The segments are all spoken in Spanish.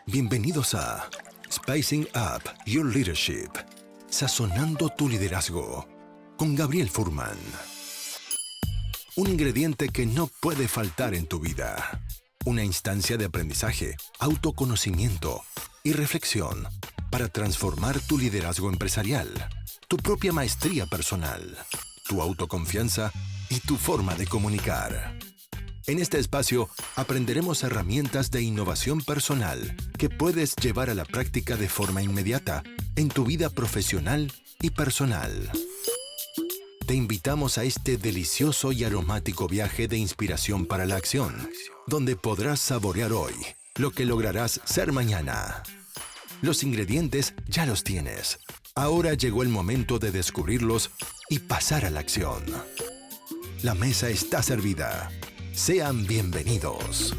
Bienvenidos a Spicing Up Your Leadership, sazonando tu liderazgo, con Gabriel Furman. Un ingrediente que no puede faltar en tu vida. Una instancia de aprendizaje, autoconocimiento y reflexión para transformar tu liderazgo empresarial, tu propia maestría personal, tu autoconfianza y tu forma de comunicar. En este espacio aprenderemos herramientas de innovación personal que puedes llevar a la práctica de forma inmediata en tu vida profesional y personal. Te invitamos a este delicioso y aromático viaje de inspiración para la acción, donde podrás saborear hoy lo que lograrás ser mañana. Los ingredientes ya los tienes. Ahora llegó el momento de descubrirlos y pasar a la acción. La mesa está servida. Sean bienvenidos.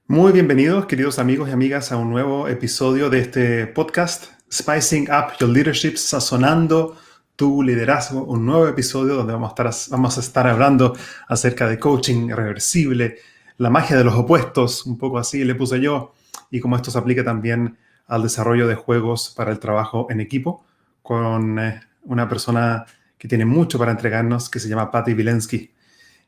Muy bienvenidos, queridos amigos y amigas, a un nuevo episodio de este podcast, Spicing Up Your Leadership, sazonando tu liderazgo. Un nuevo episodio donde vamos a estar hablando acerca de coaching reversible, la magia de los opuestos, un poco así le puse yo, y cómo esto se aplica también al desarrollo de juegos para el trabajo en equipo, con una persona que tiene mucho para entregarnos, que se llama Patty Wilensky.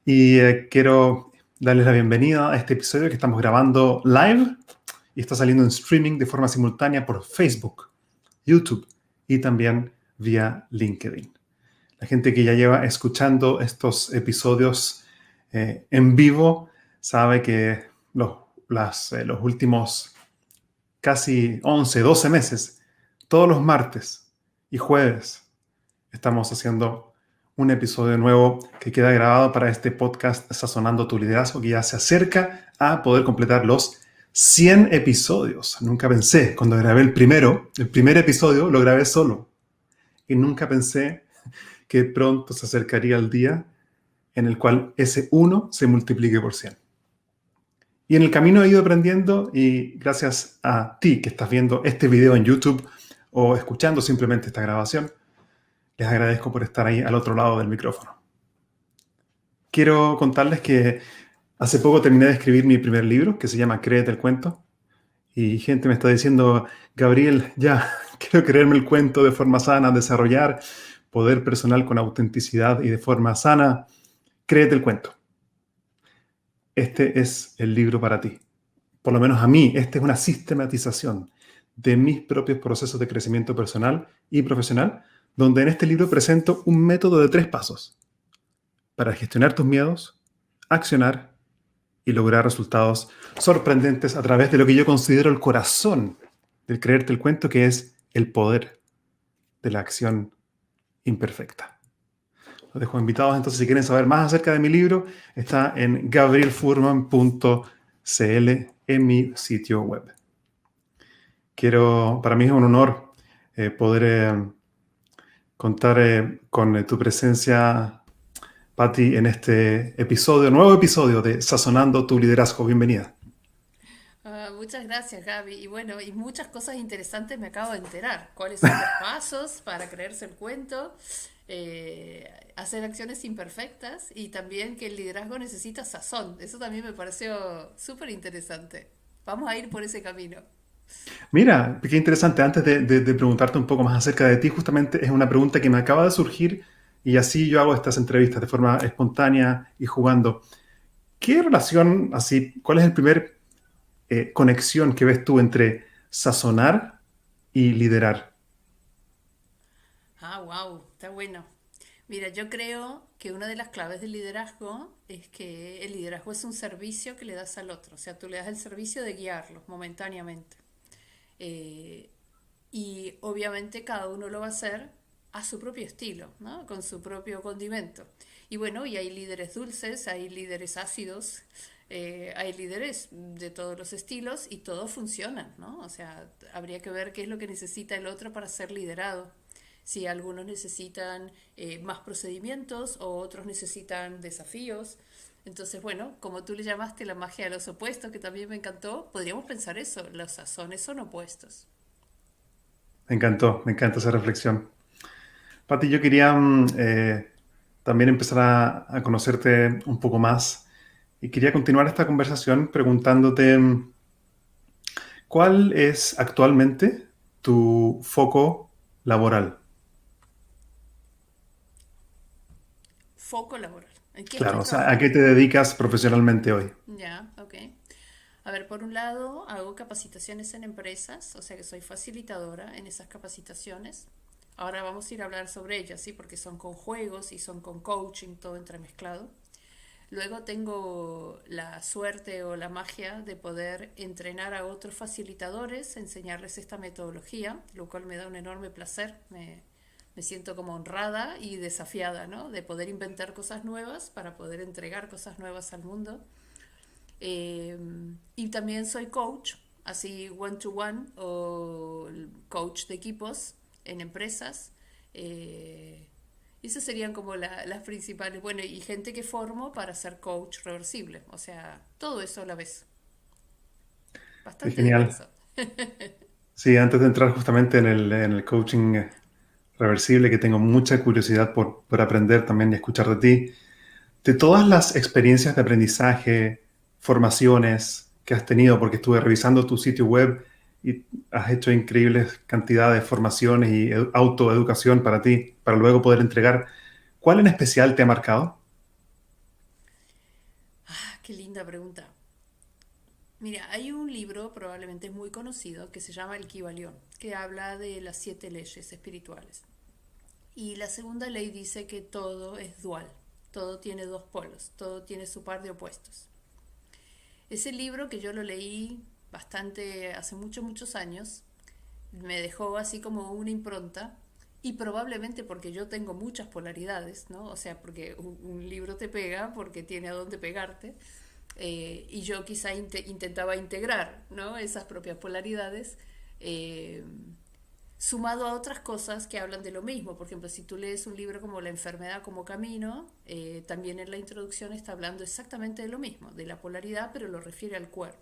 Y quiero darles la bienvenida a este episodio que estamos grabando live y está saliendo en streaming de forma simultánea por Facebook, YouTube y también vía LinkedIn. La gente que ya lleva escuchando estos episodios en vivo sabe que los últimos casi 11, 12 meses, todos los martes y jueves, estamos haciendo un episodio nuevo que queda grabado para este podcast Sazonando tu Liderazgo, que ya se acerca a poder completar los 100 episodios. Nunca pensé, cuando grabé el primer episodio, lo grabé solo. Y nunca pensé que pronto se acercaría el día en el cual ese 1 se multiplique por 100. Y en el camino he ido aprendiendo, y gracias a ti que estás viendo este video en YouTube o escuchando simplemente esta grabación, les agradezco por estar ahí al otro lado del micrófono. Quiero contarles que hace poco terminé de escribir mi primer libro, que se llama Créete el cuento. Y gente me está diciendo, Gabriel, ya quiero creerme el cuento de forma sana, desarrollar poder personal con autenticidad y de forma sana. Créete el cuento. Este es el libro para ti. Por lo menos a mí, esta es una sistematización de mis propios procesos de crecimiento personal y profesional, donde en este libro presento un método de 3 pasos para gestionar tus miedos, accionar y lograr resultados sorprendentes a través de lo que yo considero el corazón del creerte el cuento, que es el poder de la acción imperfecta. Los dejo invitados, entonces, si quieren saber más acerca de mi libro, está en gabrielfurman.cl en mi sitio web. Para mí es un honor poder contar con tu presencia, Patty, en este nuevo episodio de Sazonando tu Liderazgo. Bienvenida. Muchas gracias, Gaby. Y bueno, y muchas cosas interesantes me acabo de enterar. ¿Cuáles son los pasos para creerse el cuento? Hacer acciones imperfectas y también que el liderazgo necesita sazón. Eso también me pareció súper interesante. Vamos a ir por ese camino. Mira, qué interesante. Antes de preguntarte un poco más acerca de ti, justamente es una pregunta que me acaba de surgir, y así yo hago estas entrevistas de forma espontánea y jugando. ¿Qué relación, cuál es el primer conexión que ves tú entre sazonar y liderar? Wow, está bueno. Mira, yo creo que una de las claves del liderazgo es que el liderazgo es un servicio que le das al otro. O sea, tú le das el servicio de guiarlo momentáneamente. Eh, y obviamente cada uno lo va a hacer a su propio estilo, ¿no? Con su propio condimento. Y bueno, y hay líderes dulces, hay líderes ácidos, hay líderes de todos los estilos y todos funcionan, ¿no? O sea, habría que ver qué es lo que necesita el otro para ser liderado. Si algunos necesitan más procedimientos o otros necesitan desafíos. Entonces, bueno, como tú le llamaste la magia de los opuestos, que también me encantó, podríamos pensar eso, los sazones son opuestos. Me encanta esa reflexión. Pati, yo quería también empezar a conocerte un poco más. Y quería continuar esta conversación preguntándote, ¿cuál es actualmente tu foco laboral? Foco laboral. ¿En qué estoy Claro, o sea, ¿a qué trabajando? te dedicas profesionalmente hoy? Ya, ok. A ver, por un lado, hago capacitaciones en empresas, o sea que soy facilitadora en esas capacitaciones. Ahora vamos a ir a hablar sobre ellas, ¿sí? Porque son con juegos y son con coaching, todo entremezclado. Luego tengo la suerte o la magia de poder entrenar a otros facilitadores, enseñarles esta metodología, lo cual me da un enorme placer. Me siento como honrada y desafiada, ¿no? De poder inventar cosas nuevas para poder entregar cosas nuevas al mundo. Eh, y también soy coach, así one to one o coach de equipos en empresas. Eh, esas serían como las principales. Bueno, y gente que formo para ser coach reversible. O sea, todo eso a la vez. Qué Bastante genial. diverso. Sí, antes de entrar justamente en el coaching reversible, que tengo mucha curiosidad por aprender también y escuchar de ti, de todas las experiencias de aprendizaje, formaciones que has tenido, porque estuve revisando tu sitio web y has hecho increíbles cantidades de formaciones y autoeducación para ti, para luego poder entregar, ¿cuál en especial te ha marcado? Ah, qué linda pregunta. Mira, hay un libro, probablemente es muy conocido, que se llama El Kybalión, que habla de las 7 leyes espirituales. Y la segunda ley dice que todo es dual, todo tiene dos polos, todo tiene su par de opuestos. Ese libro que yo lo leí bastante hace muchos, muchos años, me dejó así como una impronta y probablemente porque yo tengo muchas polaridades, ¿no? O sea, porque un libro te pega porque tiene a dónde pegarte y yo quizá intentaba integrar, ¿no? Esas propias polaridades. eh, Sumado a otras cosas que hablan de lo mismo. Por ejemplo, si tú lees un libro como La enfermedad como camino, también en la introducción está hablando exactamente de lo mismo, de la polaridad, pero lo refiere al cuerpo.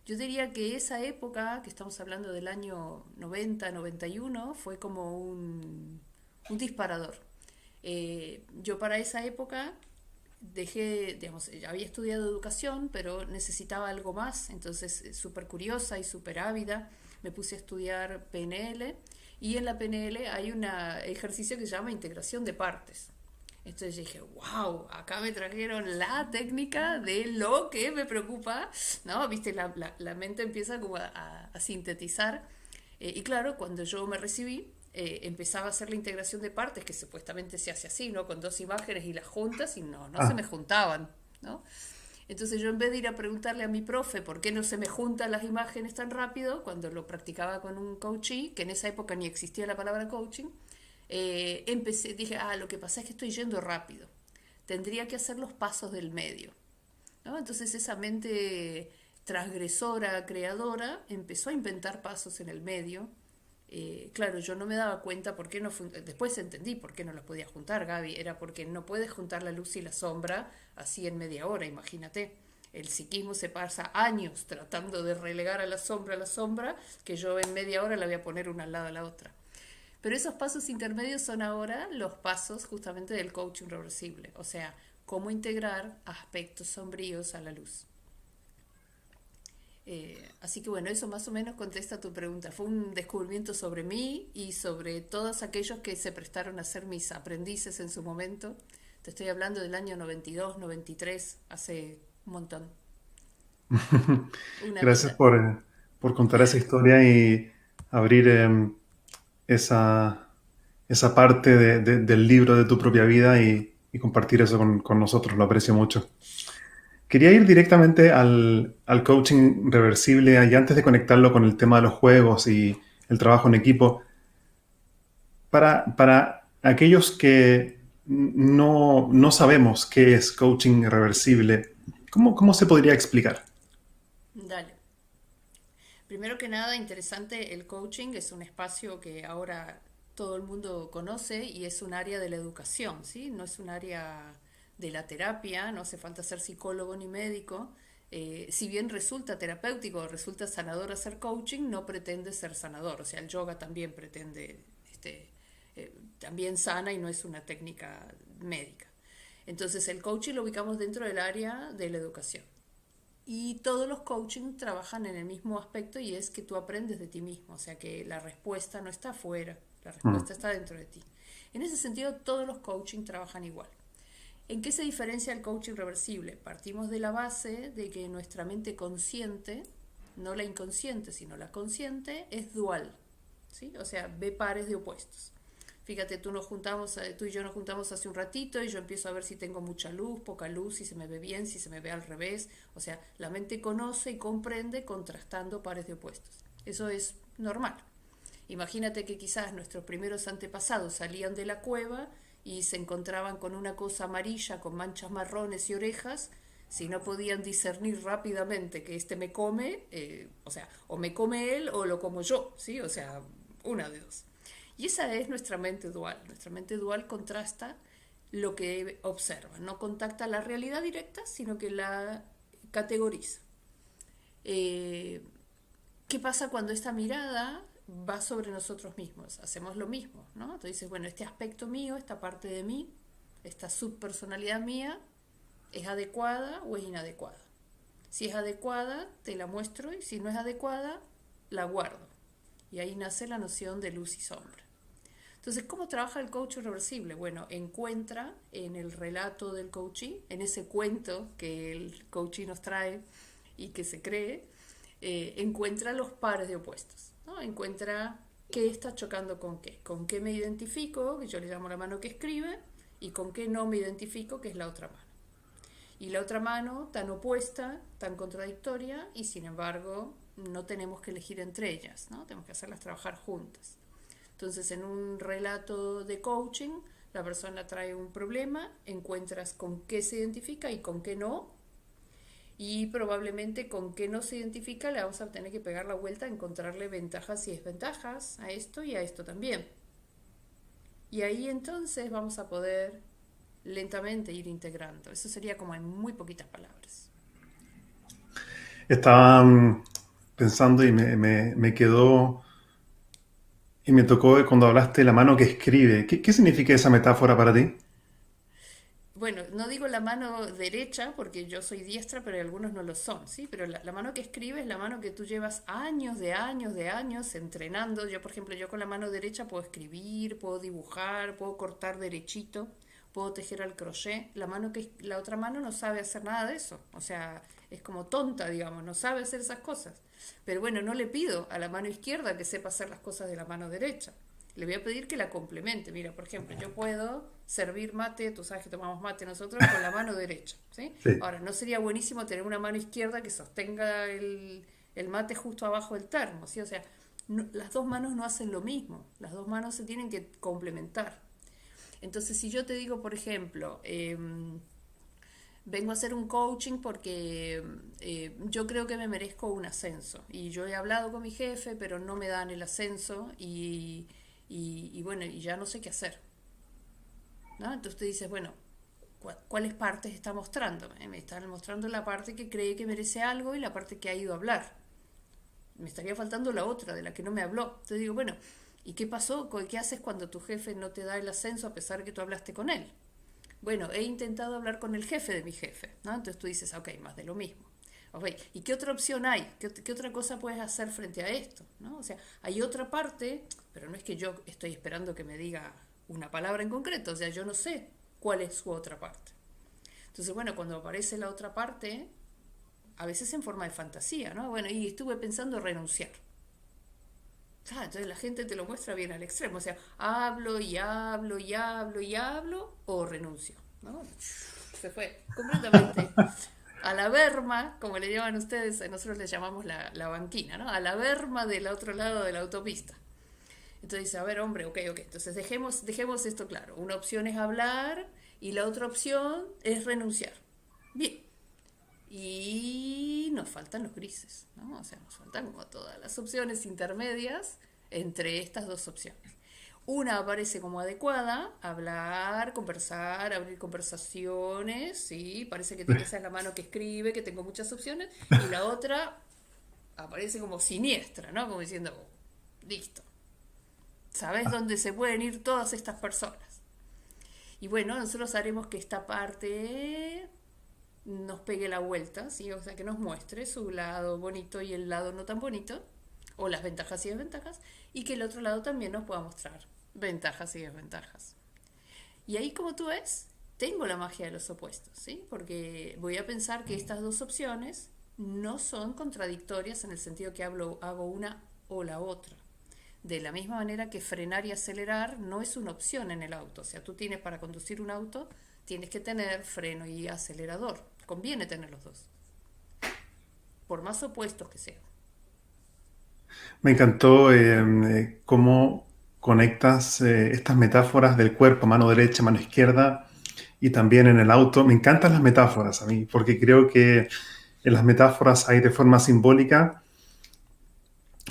Yo diría que esa época, que estamos hablando del año 90, 91, fue como un disparador. Yo para esa época dejé, digamos, había estudiado educación, pero necesitaba algo más, entonces súper curiosa y súper ávida, me puse a estudiar PNL y en la PNL hay un ejercicio que se llama integración de partes. Entonces dije, wow, acá me trajeron la técnica de lo que me preocupa, ¿no? Viste, la mente empieza como a sintetizar. Y claro, cuando yo me recibí, empezaba a hacer la integración de partes, que supuestamente se hace así, ¿no? Con dos imágenes y las juntas, y no, no se me Ah, juntaban, ¿no? Entonces yo en vez de ir a preguntarle a mi profe por qué no se me juntan las imágenes tan rápido, cuando lo practicaba con un coachee, que en esa época ni existía la palabra coaching, dije, lo que pasa es que estoy yendo rápido. Tendría que hacer los pasos del medio, ¿no? Entonces esa mente transgresora, creadora, empezó a inventar pasos en el medio. Claro, yo no me daba cuenta por qué no después entendí por qué no los podía juntar, Gaby. Era porque no puedes juntar la luz y la sombra así en media hora, imagínate. El psiquismo se pasa años tratando de relegar a la sombra, que yo en media hora la voy a poner una al lado de la otra. Pero esos pasos intermedios son ahora los pasos justamente del coaching reversible, o sea, cómo integrar aspectos sombríos a la luz. Así que bueno, eso más o menos contesta tu pregunta. Fue un descubrimiento sobre mí y sobre todos aquellos que se prestaron a ser mis aprendices en su momento. Te estoy hablando del año 92, 93, hace un montón, una gracias vida. por contar esa historia y abrir esa, esa parte del libro de tu propia vida y compartir eso con nosotros. Lo aprecio mucho. Quería ir directamente al coaching reversible y antes de conectarlo con el tema de los juegos y el trabajo en equipo, para aquellos que no sabemos qué es coaching reversible, ¿cómo se podría explicar? Dale. Primero que nada, interesante, el coaching es un espacio que ahora todo el mundo conoce y es un área de la educación, ¿sí? No es un área de la terapia, no hace falta ser psicólogo ni médico. Si bien resulta terapéutico, resulta sanador hacer coaching, no pretende ser sanador. O sea, el yoga también pretende, también sana y no es una técnica médica. Entonces el coaching lo ubicamos dentro del área de la educación. Y todos los coaching trabajan en el mismo aspecto y es que tú aprendes de ti mismo, o sea que la respuesta no está afuera, la Mm. respuesta está dentro de ti. En ese sentido, todos los coaching trabajan igual. ¿En qué se diferencia el coaching reversible? Partimos de la base de que nuestra mente consciente, no la inconsciente, sino la consciente, es dual, ¿sí? O sea, ve pares de opuestos. Fíjate, tú y yo nos juntamos hace un ratito y yo empiezo a ver si tengo mucha luz, poca luz, si se me ve bien, si se me ve al revés. O sea, la mente conoce y comprende contrastando pares de opuestos. Eso es normal. Imagínate que quizás nuestros primeros antepasados salían de la cueva y se encontraban con una cosa amarilla con manchas marrones y orejas. Si no podían discernir rápidamente que este me come, o sea, o me come él o lo como yo, ¿sí? O sea, una de dos. Y esa es nuestra mente dual. Nuestra mente dual contrasta lo que observa, no contacta la realidad directa, sino que la categoriza. Eh, ¿Qué pasa cuando esta mirada va sobre nosotros mismos? Hacemos lo mismo, ¿no? Entonces dices, bueno, este aspecto mío, esta parte de mí, esta subpersonalidad mía, ¿es adecuada o es inadecuada? Si es adecuada, te la muestro y si no es adecuada, la guardo. Y ahí nace la noción de luz y sombra. Entonces, ¿cómo trabaja el coach reversible? Bueno, encuentra en el relato del coachee, en ese cuento que el coachee nos trae y que se cree, encuentra los pares de opuestos, ¿no? Encuentra qué está chocando con qué me identifico, que yo le llamo la mano que escribe, y con qué no me identifico, que es la otra mano. Y la otra mano tan opuesta, tan contradictoria, y sin embargo no tenemos que elegir entre ellas, ¿no? Tenemos que hacerlas trabajar juntas. Entonces, en un relato de coaching, la persona trae un problema, encuentras con qué se identifica y con qué no, y probablemente con qué no se identifica le vamos a tener que pegar la vuelta a encontrarle ventajas y desventajas a esto y a esto también. Y ahí entonces vamos a poder lentamente ir integrando. Eso sería como en muy poquitas palabras. Estaba pensando y me quedó y me tocó cuando hablaste de la mano que escribe. ¿Qué significa esa metáfora para ti? Bueno, no digo la mano derecha porque yo soy diestra, pero algunos no lo son, ¿sí? Pero la mano que escribe es la mano que tú llevas años, de años entrenando. Yo, por ejemplo, yo con la mano derecha puedo escribir, puedo dibujar, puedo cortar derechito, puedo tejer al crochet. La otra mano no sabe hacer nada de eso. O sea, es como tonta, digamos, no sabe hacer esas cosas. Pero bueno, no le pido a la mano izquierda que sepa hacer las cosas de la mano derecha. Le voy a pedir que la complemente. Mira, por ejemplo, yo puedo servir mate, tú sabes que tomamos mate nosotros con la mano derecha, ¿sí? Sí. Ahora, ¿no sería buenísimo tener una mano izquierda que sostenga el mate justo abajo del termo, ¿sí? O sea, las dos manos no hacen lo mismo, las dos manos se tienen que complementar. Entonces, si yo te digo, por ejemplo, vengo a hacer un coaching porque yo creo que me merezco un ascenso y yo he hablado con mi jefe, pero no me dan el ascenso y bueno, y ya no sé qué hacer, ¿no? Entonces tú dices, bueno, ¿cuáles partes está mostrándome? Me están mostrando la parte que cree que merece algo y la parte que ha ido a hablar. Me estaría faltando la otra, de la que no me habló. Entonces digo, bueno, ¿y qué pasó? ¿Qué haces cuando tu jefe no te da el ascenso a pesar de que tú hablaste con él? Bueno, he intentado hablar con el jefe de mi jefe, ¿no? Entonces tú dices, ok, más de lo mismo. Okay. ¿Y qué otra opción hay? ¿Qué otra cosa puedes hacer frente a esto? ¿No? O sea, hay otra parte, pero no es que yo estoy esperando que me diga una palabra en concreto, o sea, yo no sé cuál es su otra parte. Entonces, bueno, cuando aparece la otra parte, a veces en forma de fantasía, ¿no? Bueno, y estuve pensando renunciar. Claro, entonces la gente te lo muestra bien al extremo, o sea, hablo y hablo y hablo y hablo o renuncio, ¿no? Se fue completamente a la berma, como le llaman ustedes, nosotros le llamamos la banquina, ¿no? A la berma del otro lado de la autopista. Entonces dice, a ver, hombre, ok, entonces dejemos esto claro. Una opción es hablar y la otra opción es renunciar. Bien. Y nos faltan los grises, ¿no? O sea, nos faltan como todas las opciones intermedias entre estas dos opciones. Una aparece como adecuada, hablar, conversar, abrir conversaciones, sí, parece que esa es la mano que escribe, que tengo muchas opciones, y la otra aparece como siniestra, ¿no? Como diciendo, listo, ¿sabes dónde se pueden ir todas estas personas? Y bueno, nosotros haremos que esta parte nos pegue la vuelta, ¿sí? O sea, que nos muestre su lado bonito y el lado no tan bonito, o las ventajas y desventajas, y que el otro lado también nos pueda mostrar ventajas y desventajas. Y ahí, como tú ves, tengo la magia de los opuestos, ¿sí? Porque voy a pensar que estas dos opciones no son contradictorias en el sentido que hago una o la otra. De la misma manera que frenar y acelerar no es una opción en el auto. O sea, tú tienes para conducir un auto, tienes que tener freno y acelerador. Conviene tener los dos, por más opuestos que sean. Me encantó cómo conectas estas metáforas del cuerpo, mano derecha, mano izquierda, y también en el auto. Me encantan las metáforas a mí, porque creo que en las metáforas hay de forma simbólica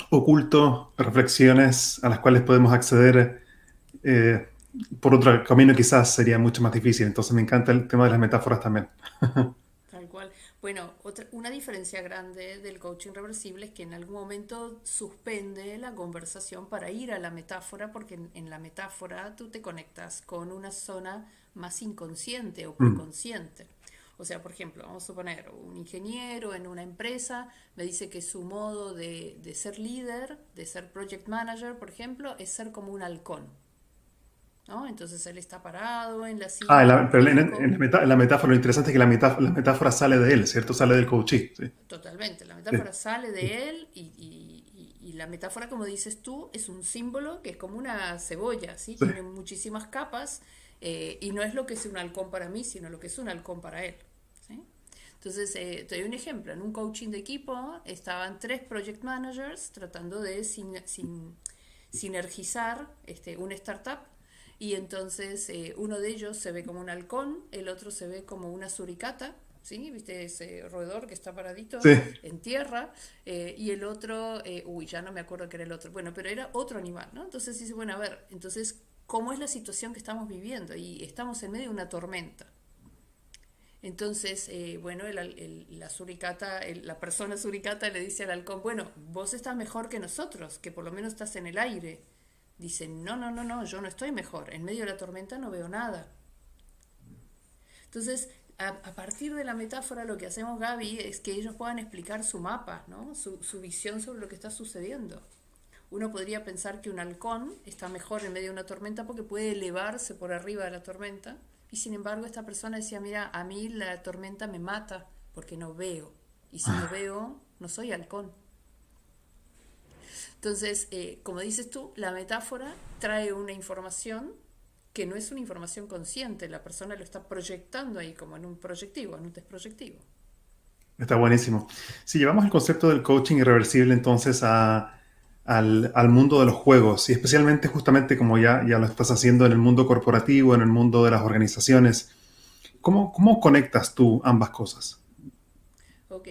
oculto reflexiones a las cuales podemos acceder eh, por otro camino quizás sería mucho más difícil. Entonces me encanta el tema de las metáforas también. Tal cual. Bueno, una diferencia grande del coaching reversible es que en algún momento suspende la conversación para ir a la metáfora, porque en la metáfora tú te conectas con una zona más inconsciente o Mm. preconsciente. O sea, por ejemplo, vamos a suponer, un ingeniero en una empresa me dice que su modo de ser líder, de ser project manager, por ejemplo, es ser como un halcón, ¿no? Entonces él está parado en la Ah, cima pero con el coach. en la metáfora, lo interesante es que la metáfora sale de él, ¿cierto? Sale del coachee. Sí, Totalmente, la sí, metáfora sale sí. de él y la metáfora, como dices tú, es un símbolo que es como una cebolla, ¿sí? Sí. Tiene muchísimas capas y no es lo que es un halcón para mí, sino lo que es un halcón para él, ¿sí? Entonces, te doy un ejemplo. En un coaching de equipo estaban tres project managers tratando de sinergizar una startup y entonces uno de ellos se ve como un halcón, el otro se ve como una suricata, ¿sí? ¿Viste ese roedor que está paradito Sí. en tierra? Y el otro, ya no me acuerdo qué era el otro, bueno, pero era otro animal, ¿no? Entonces dice, bueno, a ver, entonces, ¿cómo es la situación que estamos viviendo? Y estamos en medio de una tormenta. Entonces, bueno, la suricata, la persona suricata le dice al halcón, bueno, vos estás mejor que nosotros, que por lo menos estás en el aire. Dice, no, no, no, no, yo no estoy mejor. En medio de la tormenta no veo nada. Entonces, a partir de la metáfora, lo que hacemos, Gaby, es que ellos puedan explicar su mapa, ¿no? Su visión sobre lo que está sucediendo. Uno podría pensar que un halcón está mejor en medio de una tormenta porque puede elevarse por arriba de la tormenta. Y sin embargo, esta persona decía, mira, a mí la tormenta me mata porque no veo. Y si no veo, no soy halcón. Entonces, como dices tú, la metáfora trae una información que no es una información consciente, la persona lo está proyectando ahí como en un proyectivo, en un test proyectivo. Está buenísimo. Si llevamos el concepto del coaching irreversible entonces al mundo de los juegos y especialmente justamente como ya lo estás haciendo en el mundo corporativo, en el mundo de las organizaciones, ¿cómo conectas tú ambas cosas? Ok.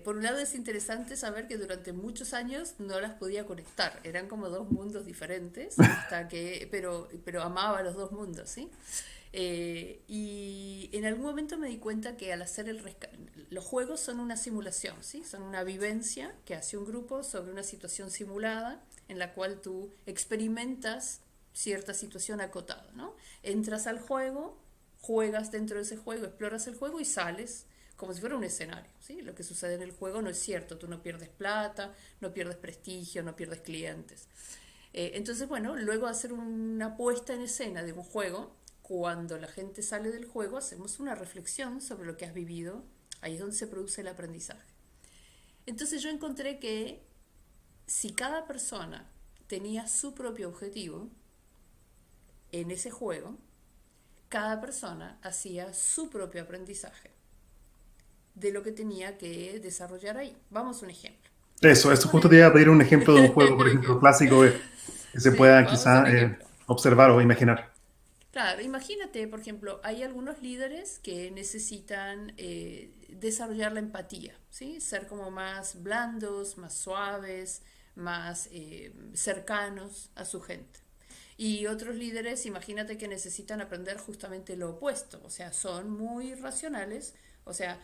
Por un lado es interesante saber que durante muchos años no las podía conectar, eran como dos mundos diferentes, pero amaba los dos mundos, ¿sí? Y en algún momento me di cuenta que al hacer los juegos son una simulación, ¿sí? Son una vivencia que hace un grupo sobre una situación simulada en la cual tú experimentas cierta situación acotada, ¿no? Entras al juego, juegas dentro de ese juego, exploras el juego y sales como si fuera un escenario, ¿sí? Lo que sucede en el juego no es cierto, tú no pierdes plata, no pierdes prestigio, no pierdes clientes. Entonces, bueno, luego de hacer una puesta en escena de un juego, cuando la gente sale del juego, hacemos una reflexión sobre lo que has vivido, ahí es donde se produce el aprendizaje. Entonces yo encontré que si cada persona tenía su propio objetivo en ese juego, cada persona hacía su propio aprendizaje de lo que tenía que desarrollar ahí. Vamos a un ejemplo. Vamos a Eso justo te suponer... iba a pedir un ejemplo de un juego, por ejemplo, clásico que se Sí, pueda vamos a un quizá ejemplo. observar o imaginar. Claro, imagínate, por ejemplo, hay algunos líderes que necesitan desarrollar la empatía, ¿sí? Ser como más blandos, más suaves, más cercanos a su gente. Y otros líderes, imagínate que necesitan aprender justamente lo opuesto, o sea, son muy racionales, o sea,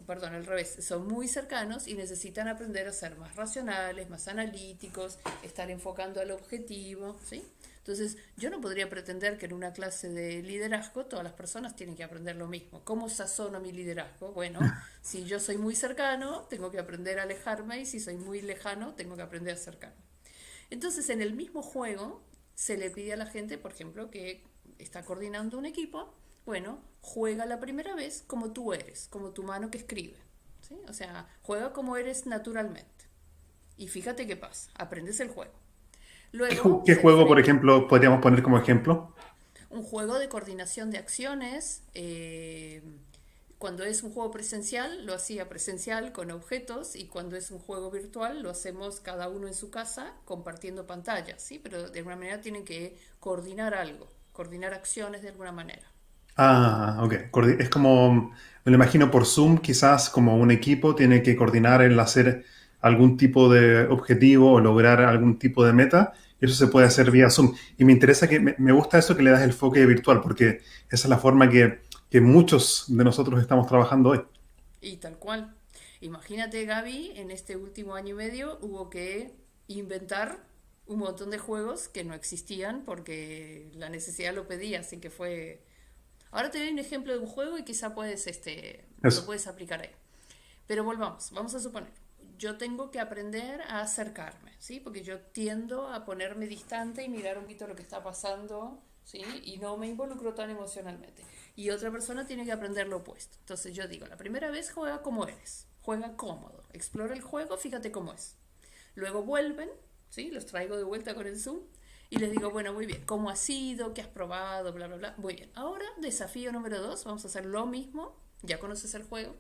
perdón, al revés, son muy cercanos y necesitan aprender a ser más racionales, más analíticos, estar enfocando al objetivo, ¿sí? Entonces, yo no podría pretender que en una clase de liderazgo todas las personas tienen que aprender lo mismo. ¿Cómo sazono mi liderazgo? Bueno, si yo soy muy cercano, tengo que aprender a alejarme, y si soy muy lejano, tengo que aprender a acercarme. Entonces, en el mismo juego, se le pide a la gente, por ejemplo, que está coordinando un equipo, bueno, juega la primera vez como tú eres, como tu mano que escribe, ¿sí? O sea, juega como eres naturalmente. Y fíjate qué pasa, aprendes el juego. Luego ¿Qué se juego, por enfrenta ejemplo, podríamos poner como ejemplo? un juego de coordinación de acciones. Cuando es un juego presencial, lo hacía presencial con objetos, y cuando es un juego virtual, lo hacemos cada uno en su casa compartiendo pantallas, ¿sí? Pero de alguna manera tienen que coordinar algo, coordinar acciones de alguna manera. Ah, ok. Es como, me lo imagino por Zoom, quizás como un equipo tiene que coordinar el hacer algún tipo de objetivo o lograr algún tipo de meta, y eso se puede Así hacer es. vía Zoom. Y me interesa que, me gusta eso que le das el enfoque virtual, porque esa es la forma que muchos de nosotros estamos trabajando hoy. Y tal cual. Imagínate, Gaby, en este último año y medio hubo que inventar un montón de juegos que no existían porque la necesidad lo pedía, así que fue... Ahora te doy un ejemplo de un juego y quizá puedes, lo Eso. puedes aplicar ahí. Pero volvamos, vamos a suponer, yo tengo que aprender a acercarme, ¿sí? Porque yo tiendo a ponerme distante y mirar un poquito lo que está pasando, ¿sí? Y no me involucro tan emocionalmente. Y otra persona tiene que aprender lo opuesto. Entonces yo digo, la primera vez juega como eres, juega cómodo, explora el juego, fíjate cómo es. Luego vuelven, ¿sí? Los traigo de vuelta con el Zoom y les digo, bueno, muy bien, ¿cómo ha sido? ¿Qué has probado? Bla, bla, bla. Muy bien. Ahora, desafío número 2, vamos a hacer lo mismo, ya conoces el juego,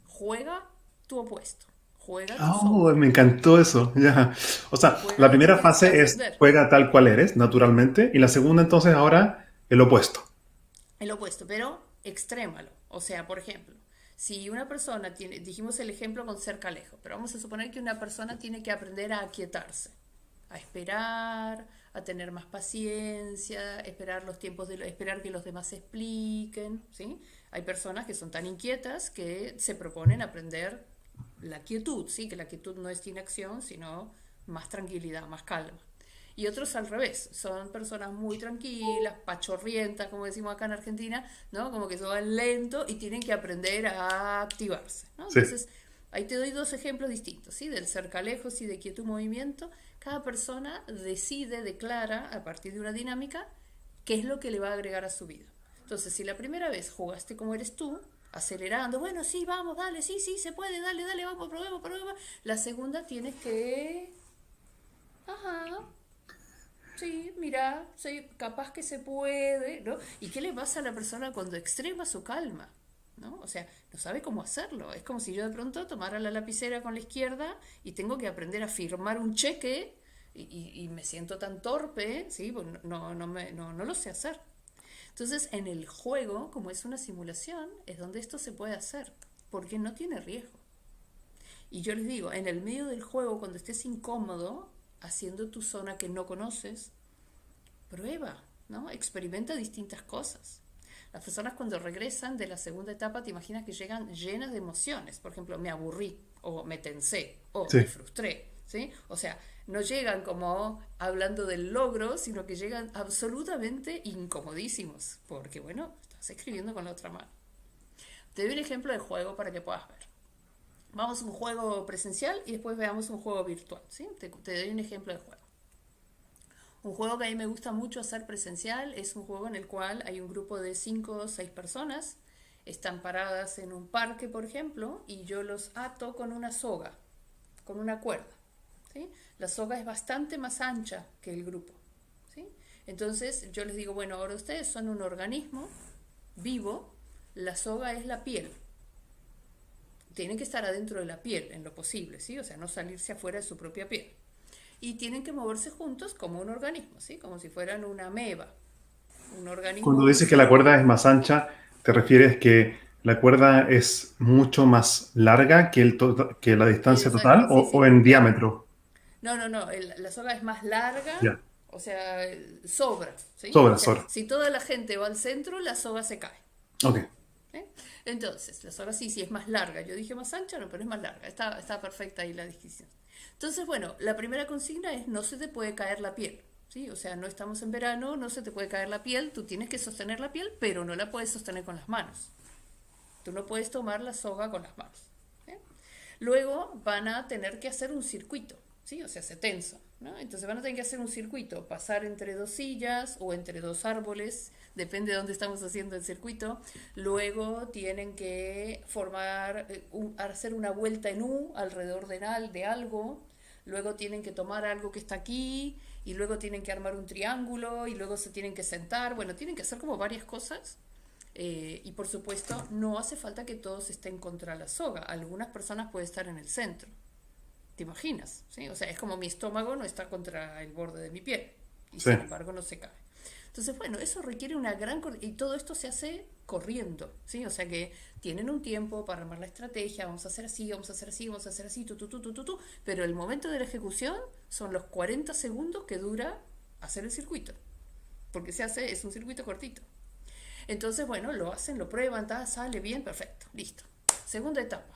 juega tu opuesto, juega tu Oh, sombra, me encantó eso. Ya. O sea, juega la lo que primera tienes que fase es aprender. juega tal cual eres, naturalmente, y la segunda entonces ahora el opuesto. El opuesto, pero extrémalo. O sea, por ejemplo, si una persona tiene, dijimos el ejemplo con cerca lejos, pero vamos a suponer que una persona tiene que aprender a aquietarse, a esperar, a tener más paciencia, esperar los tiempos de esperar que los demás expliquen, ¿sí? Hay personas que son tan inquietas que se proponen aprender la quietud, ¿sí? Que la quietud no es inacción, sino más tranquilidad, más calma. Y otros al revés, son personas muy tranquilas, pachorrientas, como decimos acá en Argentina, ¿no? Como que se van lento y tienen que aprender a activarse, ¿no? Sí. Entonces, ahí te doy dos ejemplos distintos, ¿sí? Del cerca-lejos y de quietud-movimiento. Cada persona decide, declara, a partir de una dinámica, qué es lo que le va a agregar a su vida. Entonces, si la primera vez jugaste como eres tú, acelerando, bueno, sí, vamos, dale, sí, sí, se puede, dale, dale, vamos, probemos, probemos. La segunda tienes que... Ajá, sí, mira, sí, capaz que se puede, ¿no? ¿Y qué le pasa a la persona cuando extrema su calma? ¿No? O sea, no sabe cómo hacerlo. Es como si yo de pronto tomara la lapicera con la izquierda y tengo que aprender a firmar un cheque y me siento tan torpe, ¿sí? Pues no lo sé hacer. Entonces, en el juego, como es una simulación, es donde esto se puede hacer, porque no tiene riesgo. Y yo les digo, en el medio del juego, cuando estés incómodo, haciendo tu zona que no conoces, prueba, ¿no? Experimenta distintas cosas. Las personas cuando regresan de la segunda etapa, te imaginas que llegan llenas de emociones. Por ejemplo, me aburrí, o me tensé, o Sí. me frustré, ¿sí? O sea, no llegan como hablando del logro, sino que llegan absolutamente incomodísimos, porque bueno, estás escribiendo con la otra mano. Te doy un ejemplo de juego para que puedas ver. Vamos a un juego presencial y después veamos un juego virtual, ¿sí? Te doy un ejemplo de juego. Un juego que a mí me gusta mucho hacer presencial es un juego en el cual hay un grupo de 5 o 6 personas, están paradas en un parque, por ejemplo, y yo los ato con una soga, con una cuerda, ¿sí? La soga es bastante más ancha que el grupo, ¿sí? Entonces yo les digo, bueno, ahora ustedes son un organismo vivo, la soga es la piel, tienen que estar adentro de la piel en lo posible, ¿sí? O sea, no salirse afuera de su propia piel. Y tienen que moverse juntos como un organismo, ¿sí? Como si fueran una ameba, un Cuando organismo dices que la cuerda es sólido. más ancha, ¿te refieres que la cuerda es mucho más larga que, que la distancia total Sí, o sí, en claro. diámetro? No, la soga es más larga, Ya. o sea, sobra, ¿sí? O Sobra, sea, sobra. si toda la gente va al centro, la soga se cae. Ok. ¿Eh? Entonces, la soga sí es más larga. Yo dije más ancha, no, pero es más larga. Está perfecta ahí la descripción. Entonces, bueno, la primera consigna es no se te puede caer la piel. ¿sí? O sea, no estamos en verano, no se te puede caer la piel, tú tienes que sostener la piel, pero no la puedes sostener con las manos. Tú no puedes tomar la soga con las manos. ¿Eh? Luego van a tener que hacer un circuito, ¿sí? O sea, se tensa, ¿no? Entonces van a tener que hacer un circuito, pasar entre dos sillas o entre dos árboles, depende de dónde estamos haciendo el circuito. Luego tienen que formar, hacer una vuelta en U alrededor de algo. Luego tienen que tomar algo que está aquí y luego tienen que armar un triángulo y luego se tienen que sentar. Bueno, tienen que hacer como varias cosas. Y por supuesto, no hace falta que todos estén contra la soga. Algunas personas pueden estar en el centro. ¿Te imaginas? ¿Sí? O sea, es como mi estómago no está contra el borde de mi piel y Sí. sin embargo no se cae. Entonces, bueno, eso requiere una gran... Y todo esto se hace corriendo, ¿sí? O sea que tienen un tiempo para armar la estrategia, vamos a hacer así, vamos a hacer así, vamos a hacer así, pero el momento de la ejecución son los 40 segundos que dura hacer el circuito, porque es un circuito cortito. Entonces, bueno, lo hacen, lo prueban, sale bien, perfecto, listo. Segunda etapa.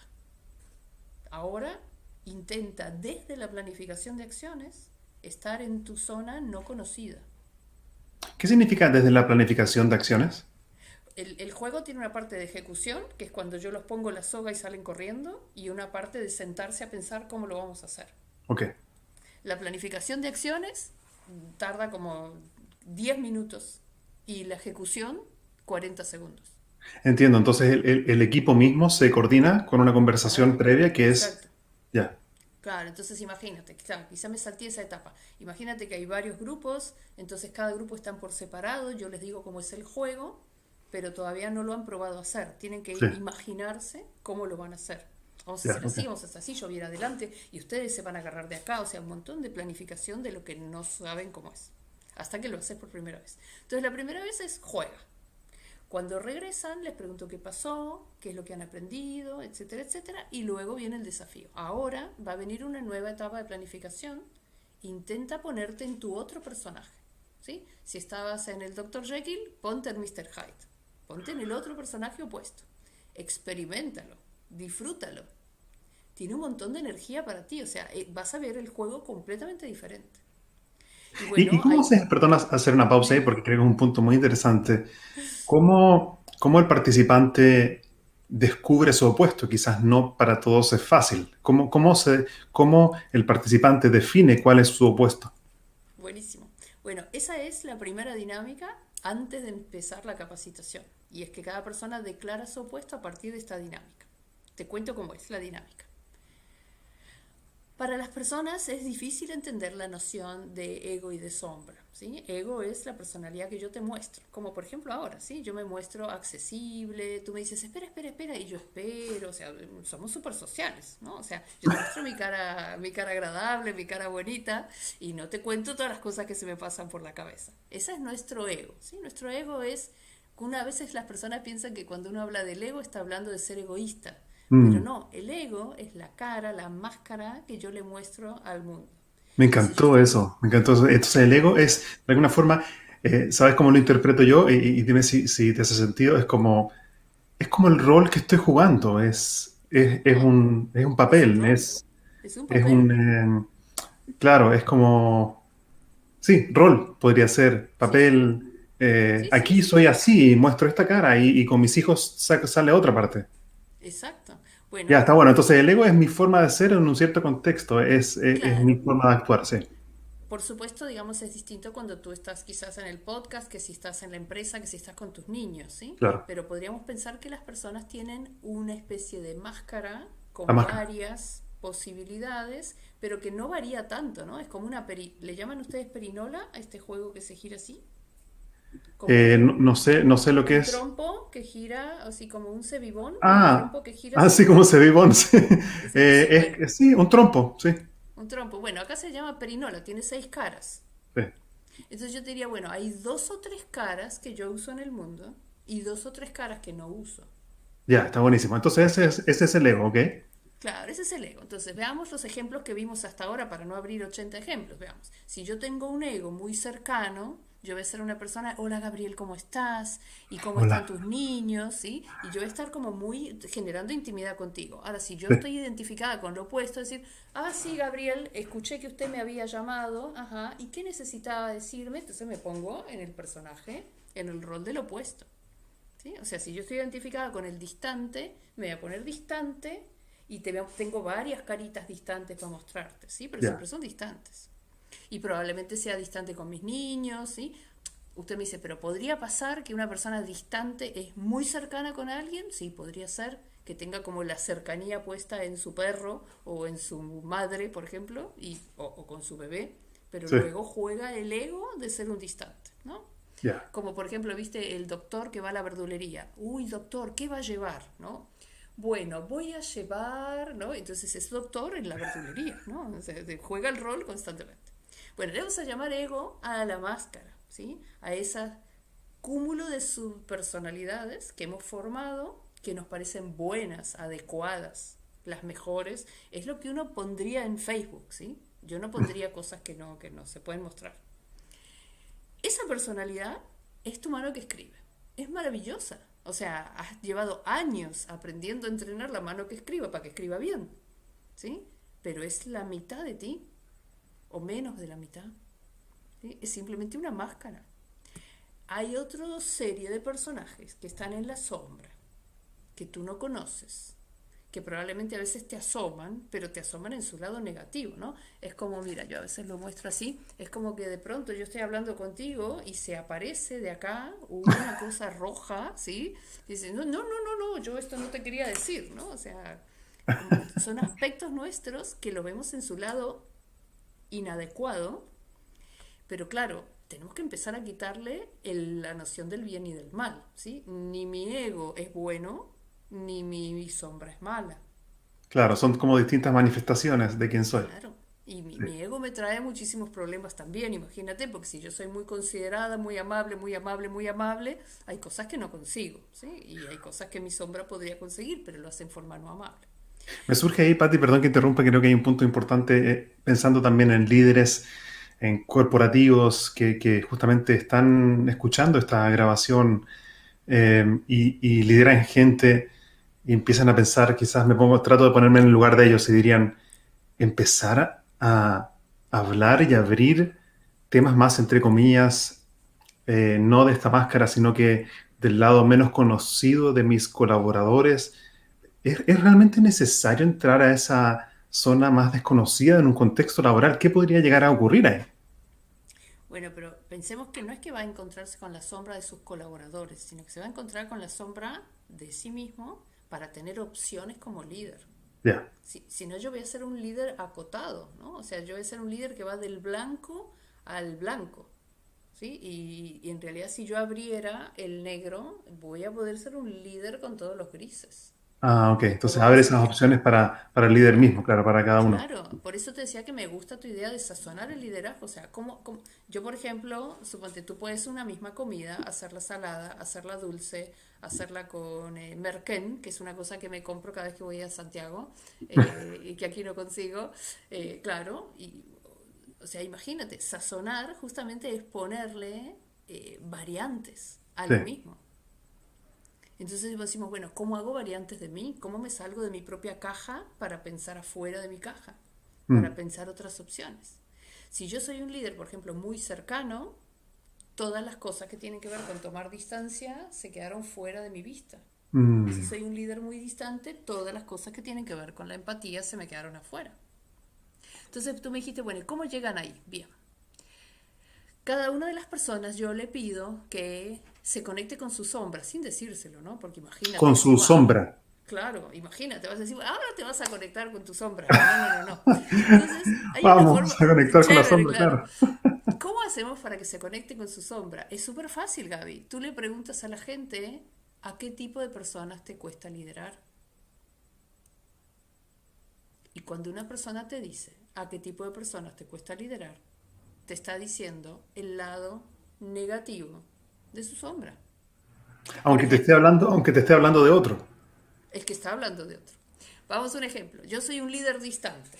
Ahora intenta desde la planificación de acciones estar en tu zona no conocida. ¿Qué significa desde la planificación de acciones? El juego tiene una parte de ejecución, que es cuando yo los pongo la soga y salen corriendo, y una parte de sentarse a pensar cómo lo vamos a hacer. Ok. La planificación de acciones tarda como 10 minutos y la ejecución 40 segundos. Entiendo. Entonces el equipo mismo se coordina con una conversación Claro, previa que es... exacto. Ya, Claro, entonces imagínate, claro, quizá me salté esa etapa. Imagínate que hay varios grupos, entonces cada grupo están por separado, yo les digo cómo es el juego, pero todavía no lo han probado a hacer. Tienen que sí, imaginarse cómo lo van a hacer. Vamos a ya, hacer ok. así, vamos a hacer así, yo voy a ir adelante y ustedes se van a agarrar de acá, o sea, un montón de planificación de lo que no saben cómo es, hasta que lo haces por primera vez. Entonces la primera vez es juega. Cuando regresan, les pregunto qué pasó, qué es lo que han aprendido, etcétera, etcétera, y luego viene el desafío. Ahora va a venir una nueva etapa de planificación. Intenta ponerte en tu otro personaje, ¿sí? Si estabas en el Dr. Jekyll, ponte en Mr. Hyde. Ponte en el otro personaje opuesto. Experiméntalo, disfrútalo. Tiene un montón de energía para ti, o sea, vas a ver el juego completamente diferente. Y ¿Y bueno, cómo hay... haces, perdón, hacer una pausa ahí porque creo que es un punto muy interesante? ¿Cómo el participante descubre su opuesto? Quizás no para todos es fácil. ¿Cómo el participante define cuál es su opuesto? Buenísimo. Bueno, esa es la primera dinámica antes de empezar la capacitación. Y es que cada persona declara su opuesto a partir de esta dinámica. Te cuento cómo es la dinámica. Para las personas es difícil entender la noción de ego y de sombra, ¿sí? Ego es la personalidad que yo te muestro, como por ejemplo ahora, ¿sí? Yo me muestro accesible, tú me dices, espera, espera, espera, y yo espero, o sea, somos súper sociales, ¿no? O sea, yo te muestro mi cara agradable, mi cara bonita, y no te cuento todas las cosas que se me pasan por la cabeza. Ese es nuestro ego, ¿sí? Nuestro ego es, una vez las personas piensan que cuando uno habla del ego está hablando de ser egoísta, pero Mm, no, el ego es la cara, la máscara que yo le muestro al mundo. me Y si yo encantó estoy... eso, me encantó eso. Entonces el ego es, de alguna forma, ¿sabes cómo lo interpreto yo? Y dime si te hace sentido. Es como el rol que estoy jugando, es un Es un papel, rol, es un es papel. claro, es como, sí, rol podría ser, Sí, sí, papel, sí, sí, aquí sí, soy así, y muestro esta cara y con mis hijos sale otra parte. exacto. Ya, Bueno, está bueno, entonces el ego es mi forma de ser en un cierto contexto, es mi claro. forma de actuar, sí, Por supuesto, digamos, es distinto cuando tú estás quizás en el podcast, que si estás en la empresa, que si estás con tus niños, ¿sí? claro, Pero podríamos pensar que las personas tienen una especie de máscara la con máscara. varias posibilidades, pero que no varía tanto, ¿no? Es como una ¿le llaman ustedes perinola a este juego que se gira así? Como No sé lo que un es. trompo que gira, así como un cebibón, un Ah, trompo que gira así así. como se ve Bond, sí. Sí, bueno, Sí, un trompo, sí, un trompo. Bueno, acá se llama perinola, tiene 6 caras. sí. Entonces yo te diría, bueno, hay 2 o 3 caras que yo uso en el mundo y 2 o 3 caras que no uso. Ya, está buenísimo. Entonces ese es el ego, ¿ok? Claro, ese es el ego. Entonces, veamos los ejemplos que vimos hasta ahora para no abrir 80 ejemplos. Veamos, si yo tengo un ego muy cercano, yo voy a ser una persona, hola Gabriel, ¿cómo estás? ¿Y cómo están Hola. tus niños? ¿Sí? Y yo voy a estar como muy generando intimidad contigo. Ahora, si yo Sí, estoy identificada con lo opuesto, decir, sí, Gabriel, escuché que usted me había llamado, ajá, ¿y qué necesitaba decirme? Entonces me pongo en el personaje, en el rol del opuesto. ¿Sí? O sea, si yo estoy identificada con el distante, me voy a poner distante y tengo varias caritas distantes para mostrarte, ¿sí? Pero ya. siempre son distantes. Y probablemente sea distante con mis niños, ¿sí? Usted me dice, pero ¿podría pasar que una persona distante es muy cercana con alguien? Sí, podría ser que tenga como la cercanía puesta en su perro o en su madre, por ejemplo, o con su bebé, pero Sí, luego juega el ego de ser un distante, ¿no? ya. Como por ejemplo, viste el doctor que va a la verdulería. Uy, doctor, ¿qué va a llevar? ¿No? Bueno, voy a llevar, ¿no? Entonces es doctor en la verdulería, ¿no? O sea, juega el rol constantemente. Bueno, le vamos a llamar ego a la máscara, ¿sí? A ese cúmulo de subpersonalidades que hemos formado, que nos parecen buenas, adecuadas, las mejores. Es lo que uno pondría en Facebook, ¿sí? Yo no pondría cosas que no se pueden mostrar. Esa personalidad es tu mano que escribe. Es maravillosa. O sea, has llevado años aprendiendo a entrenar la mano que escriba para que escriba bien. ¿Sí? Pero es la mitad de ti, o menos de la mitad. ¿Sí? Es simplemente una máscara. Hay otra serie de personajes que están en la sombra, que tú no conoces, que probablemente a veces te asoman, pero te asoman en su lado negativo, ¿no? Es como, mira, yo a veces lo muestro así, es como que de pronto yo estoy hablando contigo y se aparece de acá una cosa roja, ¿sí? Y dice, no, no, no, no, no, yo esto no te quería decir, ¿no? O sea, son aspectos nuestros que lo vemos en su lado inadecuado, pero claro, tenemos que empezar a quitarle la noción del bien y del mal, ¿sí? Ni mi ego es bueno, ni mi sombra es mala. Claro, son como distintas manifestaciones de quién soy. Claro. Y Sí. mi ego me trae muchísimos problemas también, imagínate, porque si yo soy muy considerada, muy amable, muy amable, muy amable, hay cosas que no consigo, ¿sí? Y hay cosas que mi sombra podría conseguir, pero lo hace en forma no amable. Me surge ahí, Pati, perdón que interrumpa, creo que hay un punto importante, pensando también en líderes, en corporativos que justamente están escuchando esta grabación y lideran gente y empiezan a pensar, quizás trato de ponerme en el lugar de ellos y dirían, empezar a hablar y abrir temas más, entre comillas, no de esta máscara, sino que del lado menos conocido de mis colaboradores. ¿Es realmente necesario entrar a esa zona más desconocida en un contexto laboral? ¿Qué podría llegar a ocurrir ahí? Bueno, pero pensemos que no es que va a encontrarse con la sombra de sus colaboradores, sino que se va a encontrar con la sombra de sí mismo para tener opciones como líder. Ya. Si no, yo voy a ser un líder acotado, ¿no? O sea, yo voy a ser un líder que va del blanco al blanco, ¿sí? Y en realidad si yo abriera el negro, voy a poder ser un líder con todos los grises. Ah, ok. O Entonces voy a abre ser, esas opciones para el líder mismo, claro, para cada uno. claro, por eso te decía que me gusta tu idea de sazonar el liderazgo. O sea, yo, por ejemplo, suponte, tú puedes una misma comida, hacerla salada, hacerla dulce, hacerla con merquén, que es una cosa que me compro cada vez que voy a Santiago y que aquí no consigo. Claro, o sea, imagínate, sazonar justamente es ponerle variantes a Sí. lo mismo. Entonces decimos, bueno, ¿cómo hago variantes de mí? ¿Cómo me salgo de mi propia caja para pensar afuera de mi caja? Para Mm, pensar otras opciones. Si yo soy un líder, por ejemplo, muy cercano, todas las cosas que tienen que ver con tomar distancia se quedaron fuera de mi vista. Y si mm, soy un líder muy distante, todas las cosas que tienen que ver con la empatía se me quedaron afuera. Entonces tú me dijiste, bueno, ¿y cómo llegan ahí? Bien, cada una de las personas yo le pido que se conecte con su sombra, sin decírselo, ¿no? Porque imagínate, Con le su digo, sombra. claro, imagínate, vas a decir, ahora te vas a conectar con tu sombra. No, no, no, no. Entonces, hay una Vamos forma, a conectar con la chévere, sombra, claro. claro. ¿Cómo hacemos para que se conecte con su sombra? Es súper fácil, Gaby. Tú le preguntas a la gente a qué tipo de personas te cuesta liderar. Y cuando una persona te dice a qué tipo de personas te cuesta liderar, te está diciendo el lado negativo de su sombra. Por ejemplo, Aunque te esté hablando de otro. el que está hablando de otro. Vamos a un ejemplo. Yo soy un líder distante.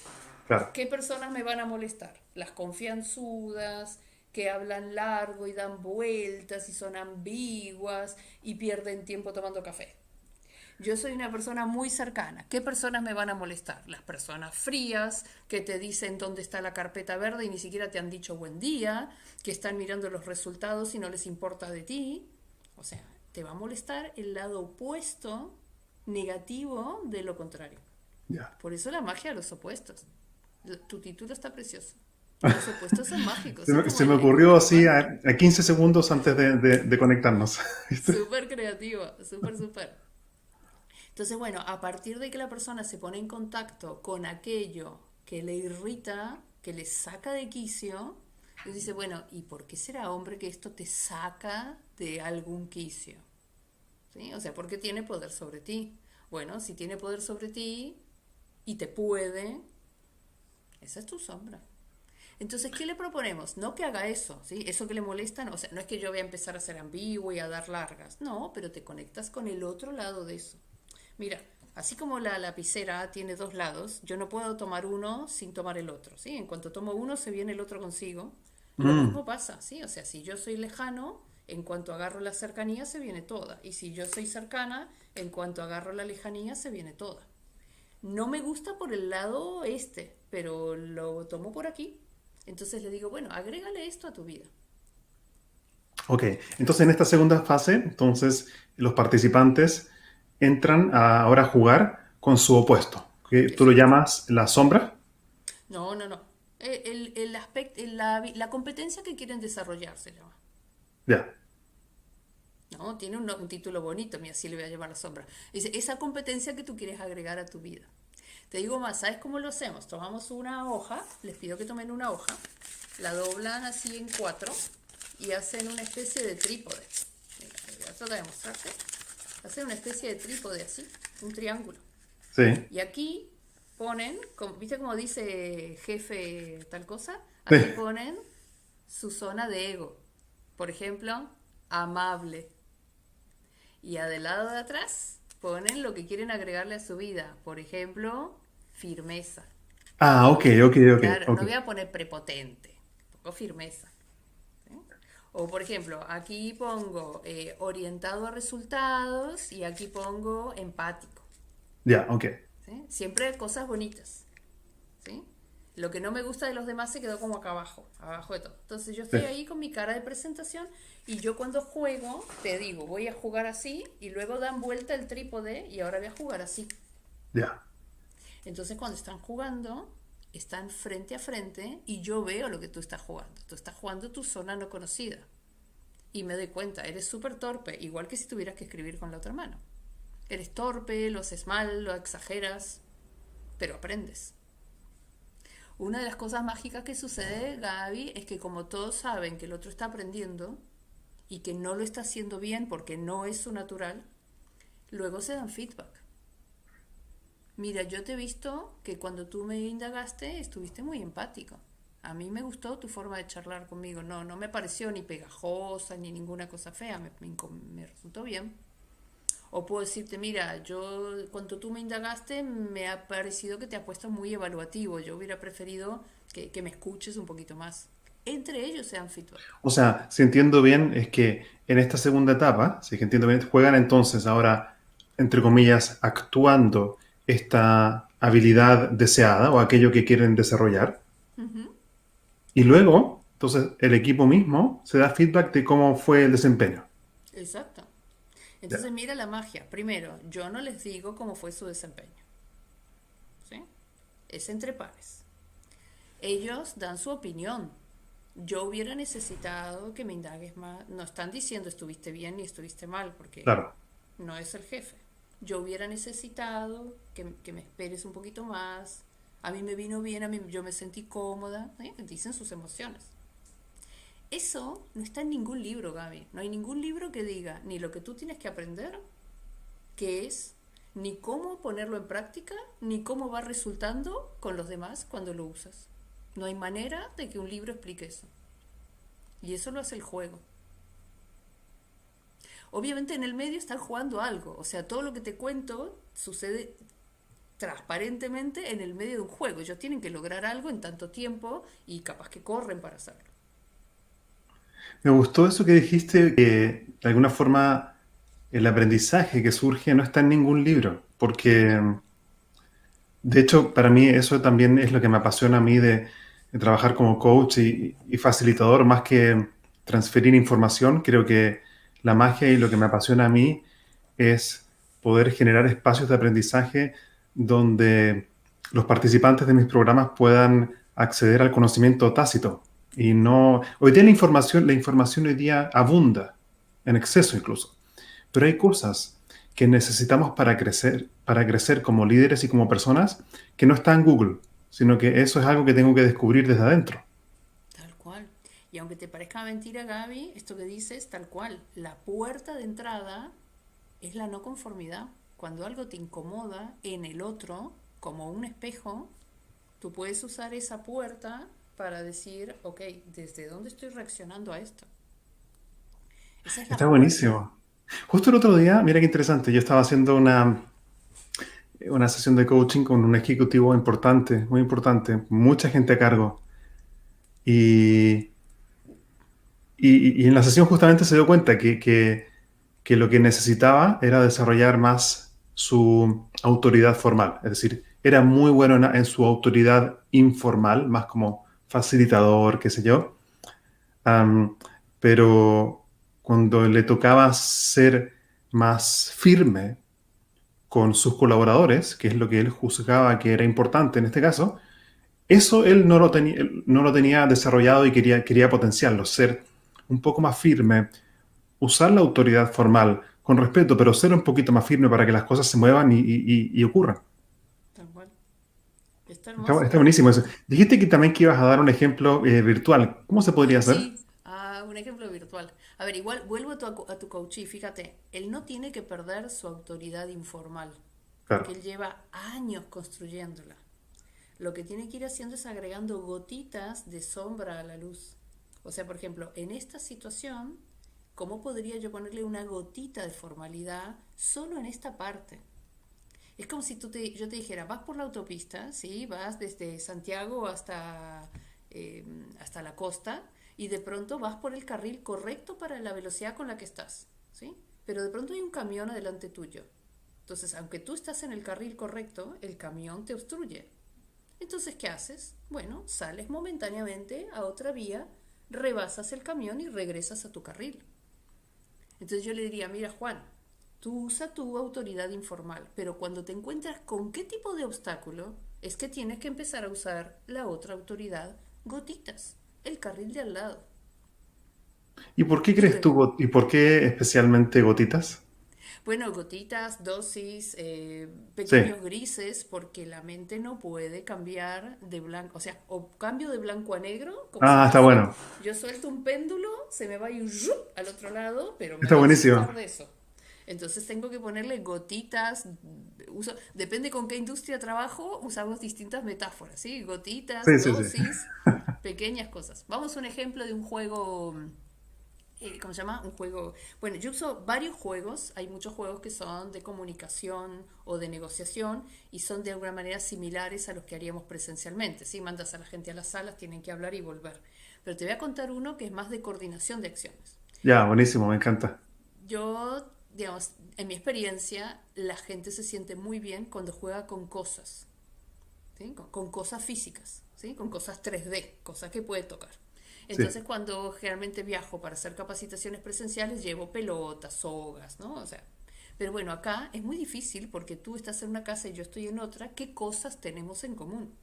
Claro. ¿Qué personas me van a molestar? Las confianzudas, que hablan largo y dan vueltas y son ambiguas y pierden tiempo tomando café. Yo soy una persona muy cercana. ¿Qué personas me van a molestar? Las personas frías, que te dicen dónde está la carpeta verde y ni siquiera te han dicho buen día, que están mirando los resultados y no les importa de ti. O sea, te va a molestar el lado opuesto, negativo de lo contrario. Ya. Por eso la magia de los opuestos. Tu título está precioso. Los opuestos son mágicos, Se son me, como se me es como ocurrió el así cuánto. a 15 segundos antes de conectarnos. ¿Viste? Súper creativo, súper, súper. Entonces, bueno, a partir de que la persona se pone en contacto con aquello que le irrita, que le saca de quicio, y dice, bueno, ¿y por qué será, hombre, que esto te saca de algún quicio? ¿Sí? O sea, ¿por qué tiene poder sobre ti? Bueno, si tiene poder sobre ti y te puede, esa es tu sombra. Entonces, ¿qué le proponemos? No que haga eso, ¿sí? Eso que le molesta, no, o sea, no es que yo voy a empezar a ser ambiguo y a dar largas, no, pero te conectas con el otro lado de eso. Mira, así como la lapicera tiene dos lados, yo no puedo tomar uno sin tomar el otro, ¿sí? En cuanto tomo uno, se viene el otro consigo. Lo Mm, mismo pasa, ¿sí? O sea, si yo soy lejano, en cuanto agarro la cercanía, se viene toda. Y si yo soy cercana, en cuanto agarro la lejanía, se viene toda. No me gusta por el lado este, pero lo tomo por aquí. Entonces le digo, bueno, agrégale esto a tu vida. ok, entonces en esta segunda fase, entonces los participantes entran ahora a jugar con su opuesto, que tú lo Exacto. llamas la sombra. No, no, no. El aspecto, la competencia que quieren desarrollar se llama. Ya, ¿No? Tiene un título bonito, mira, así le voy a llamar la sombra. Dice, esa competencia que tú quieres agregar a tu vida. Te digo más, ¿sabes cómo lo hacemos? Tomamos una hoja, les pido que tomen una hoja, la doblan así en cuatro y hacen una especie de trípode. Mira, voy a tratar de mostrarte. Hacen una especie de trípode así, un triángulo. sí, Y aquí ponen, ¿viste cómo dice jefe tal cosa? sí. Aquí ponen su zona de ego. Por ejemplo, amable. Y del lado de atrás ponen lo que quieren agregarle a su vida. Por ejemplo, firmeza. Ah, ok, ok, ok, Claro, ok. no voy a poner prepotente, pongo firmeza. ¿Sí? O por ejemplo, aquí pongo orientado a resultados y aquí pongo empático. Ya, ok. ¿Sí? Siempre cosas bonitas. ¿Sí? Lo que no me gusta de los demás se quedó como acá abajo, abajo de todo. Entonces yo Sí, estoy ahí con mi cara de presentación y yo cuando juego, te digo, voy a jugar así y luego dan vuelta el trípode y ahora voy a jugar así. ya. Entonces cuando están jugando, están frente a frente y yo veo lo que tú estás jugando. Tú estás jugando tu zona no conocida. Y me doy cuenta, eres súper torpe, igual que si tuvieras que escribir con la otra mano. Eres torpe, lo haces mal, lo exageras, pero aprendes. Una de las cosas mágicas que sucede, Gaby, es que como todos saben que el otro está aprendiendo y que no lo está haciendo bien porque no es su natural, luego se dan feedback. Mira, yo te he visto que cuando tú me indagaste estuviste muy empático. A mí me gustó tu forma de charlar conmigo. No, no me pareció ni pegajosa ni ninguna cosa fea. Me resultó bien. O puedo decirte, mira, yo cuando tú me indagaste me ha parecido que te has puesto muy evaluativo. Yo hubiera preferido que me escuches un poquito más. Entre ellos sean feedback. O sea, si entiendo bien, es que en esta segunda etapa, si es que entiendo bien, juegan entonces ahora, entre comillas, actuando esta habilidad deseada o aquello que quieren desarrollar. Ujú. Y luego, entonces, el equipo mismo se da feedback de cómo fue el desempeño. Exacto. Entonces Ya, mira la magia. Primero, yo no les digo cómo fue su desempeño. ¿Sí? Es entre pares. Ellos dan su opinión. Yo hubiera necesitado que me indagues más. No están diciendo estuviste bien ni estuviste mal, porque claro. no es el jefe. Yo hubiera necesitado que me esperes un poquito más. A mí me vino bien, a mí yo me sentí cómoda. ¿Sí? Dicen sus emociones. Eso no está en ningún libro, Gaby. No hay ningún libro que diga ni lo que tú tienes que aprender, qué es, ni cómo ponerlo en práctica, ni cómo va resultando con los demás cuando lo usas. No hay manera de que un libro explique eso. Y eso lo hace el juego. Obviamente en el medio están jugando algo. O sea, todo lo que te cuento sucede transparentemente en el medio de un juego. Ellos tienen que lograr algo en tanto tiempo y capaz que corren para hacerlo. Me gustó eso que dijiste, que de alguna forma el aprendizaje que surge no está en ningún libro, porque No, de hecho para mí eso también es lo que me apasiona a mí de trabajar como coach y facilitador, más que transferir información. Creo que la magia y lo que me apasiona a mí es poder generar espacios de aprendizaje donde los participantes de mis programas puedan acceder al conocimiento tácito. Y no, hoy día la información hoy día abunda, en exceso incluso. Pero hay cosas que necesitamos para crecer como líderes y como personas que no está en Google, sino que eso es algo que tengo que descubrir desde adentro. tal cual. Y aunque te parezca mentira, Gaby, esto que dices, tal cual. La puerta de entrada es la no conformidad. Cuando algo te incomoda en el otro, como un espejo, tú puedes usar esa puerta para decir, ok, ¿desde dónde estoy reaccionando a esto? Esa es la Está puerta. buenísimo. Justo el otro día, mira qué interesante, yo estaba haciendo una sesión de coaching con un ejecutivo importante, muy importante, mucha gente a cargo. Y, y en la sesión justamente se dio cuenta que lo que necesitaba era desarrollar más su autoridad formal. Es decir, era muy bueno en su autoridad informal, más como facilitador, qué sé yo. Am, pero cuando le tocaba ser más firme con sus colaboradores, que es lo que él juzgaba que era importante en este caso, eso él no lo tenía desarrollado y quería potenciarlo, ser un poco más firme, usar la autoridad formal con respeto, pero ser un poquito más firme para que las cosas se muevan y ocurran. Tal cual. Está Está hermoso. buenísimo eso. Dijiste que también que ibas a dar un ejemplo virtual. ¿Cómo se podría hacer? Sí, un ejemplo virtual. A ver, igual vuelvo a tu coach y fíjate, él no tiene que perder su autoridad informal, porque Claro. él lleva años construyéndola. Lo que tiene que ir haciendo es agregando gotitas de sombra a la luz. O sea, por ejemplo, en esta situación, ¿cómo podría yo ponerle una gotita de formalidad solo en esta parte? Es como si yo te dijera, vas por la autopista, ¿sí? Vas desde Santiago eh, hasta la costa y de pronto vas por el carril correcto para la velocidad con la que estás, ¿sí? Pero de pronto hay un camión adelante tuyo. Entonces, aunque tú estás en el carril correcto, el camión te obstruye. Entonces, ¿qué haces? Bueno, sales momentáneamente a otra vía, rebasas el camión y regresas a tu carril. Entonces yo le diría, mira Juan, tú usa tu autoridad informal, pero cuando te encuentras con qué tipo de obstáculo, es que tienes que empezar a usar la otra autoridad, gotitas, el carril de al lado. ¿Y por qué Y crees tú, luego, y por qué especialmente gotitas? bueno, gotitas, dosis, Sí. pequeños grises, porque la mente no puede cambiar de blanco, o sea, o cambio de blanco a negro, como si Ah, está bueno. yo suelto un péndulo, se me va a ir ¡zup! Al otro lado, pero me Está va a buenísimo. asustar de eso. Entonces tengo que ponerle gotitas, depende con qué industria trabajo, usamos distintas metáforas, ¿sí? Sí, Gotitas, sí, sí. dosis, pequeñas cosas. Vamos a un ejemplo de un juego, ¿cómo se llama? Un juego. Bueno, yo uso varios juegos. Hay muchos juegos que son de comunicación o de negociación y son de alguna manera similares a los que haríamos presencialmente. Si mandas a la gente a las salas, tienen que hablar y volver. Pero te voy a contar uno que es más de coordinación de acciones. Ya, buenísimo, me encanta. Yo, digamos, en mi experiencia, la gente se siente muy bien cuando juega con cosas, ¿sí? Con cosas físicas, ¿sí? Con cosas 3D, cosas que puede tocar. Sí. Entonces, cuando generalmente viajo para hacer capacitaciones presenciales, llevo pelotas, sogas, ¿no? O sea, pero bueno, acá es muy difícil porque tú estás en una casa y yo estoy en otra. ¿Qué cosas tenemos en común?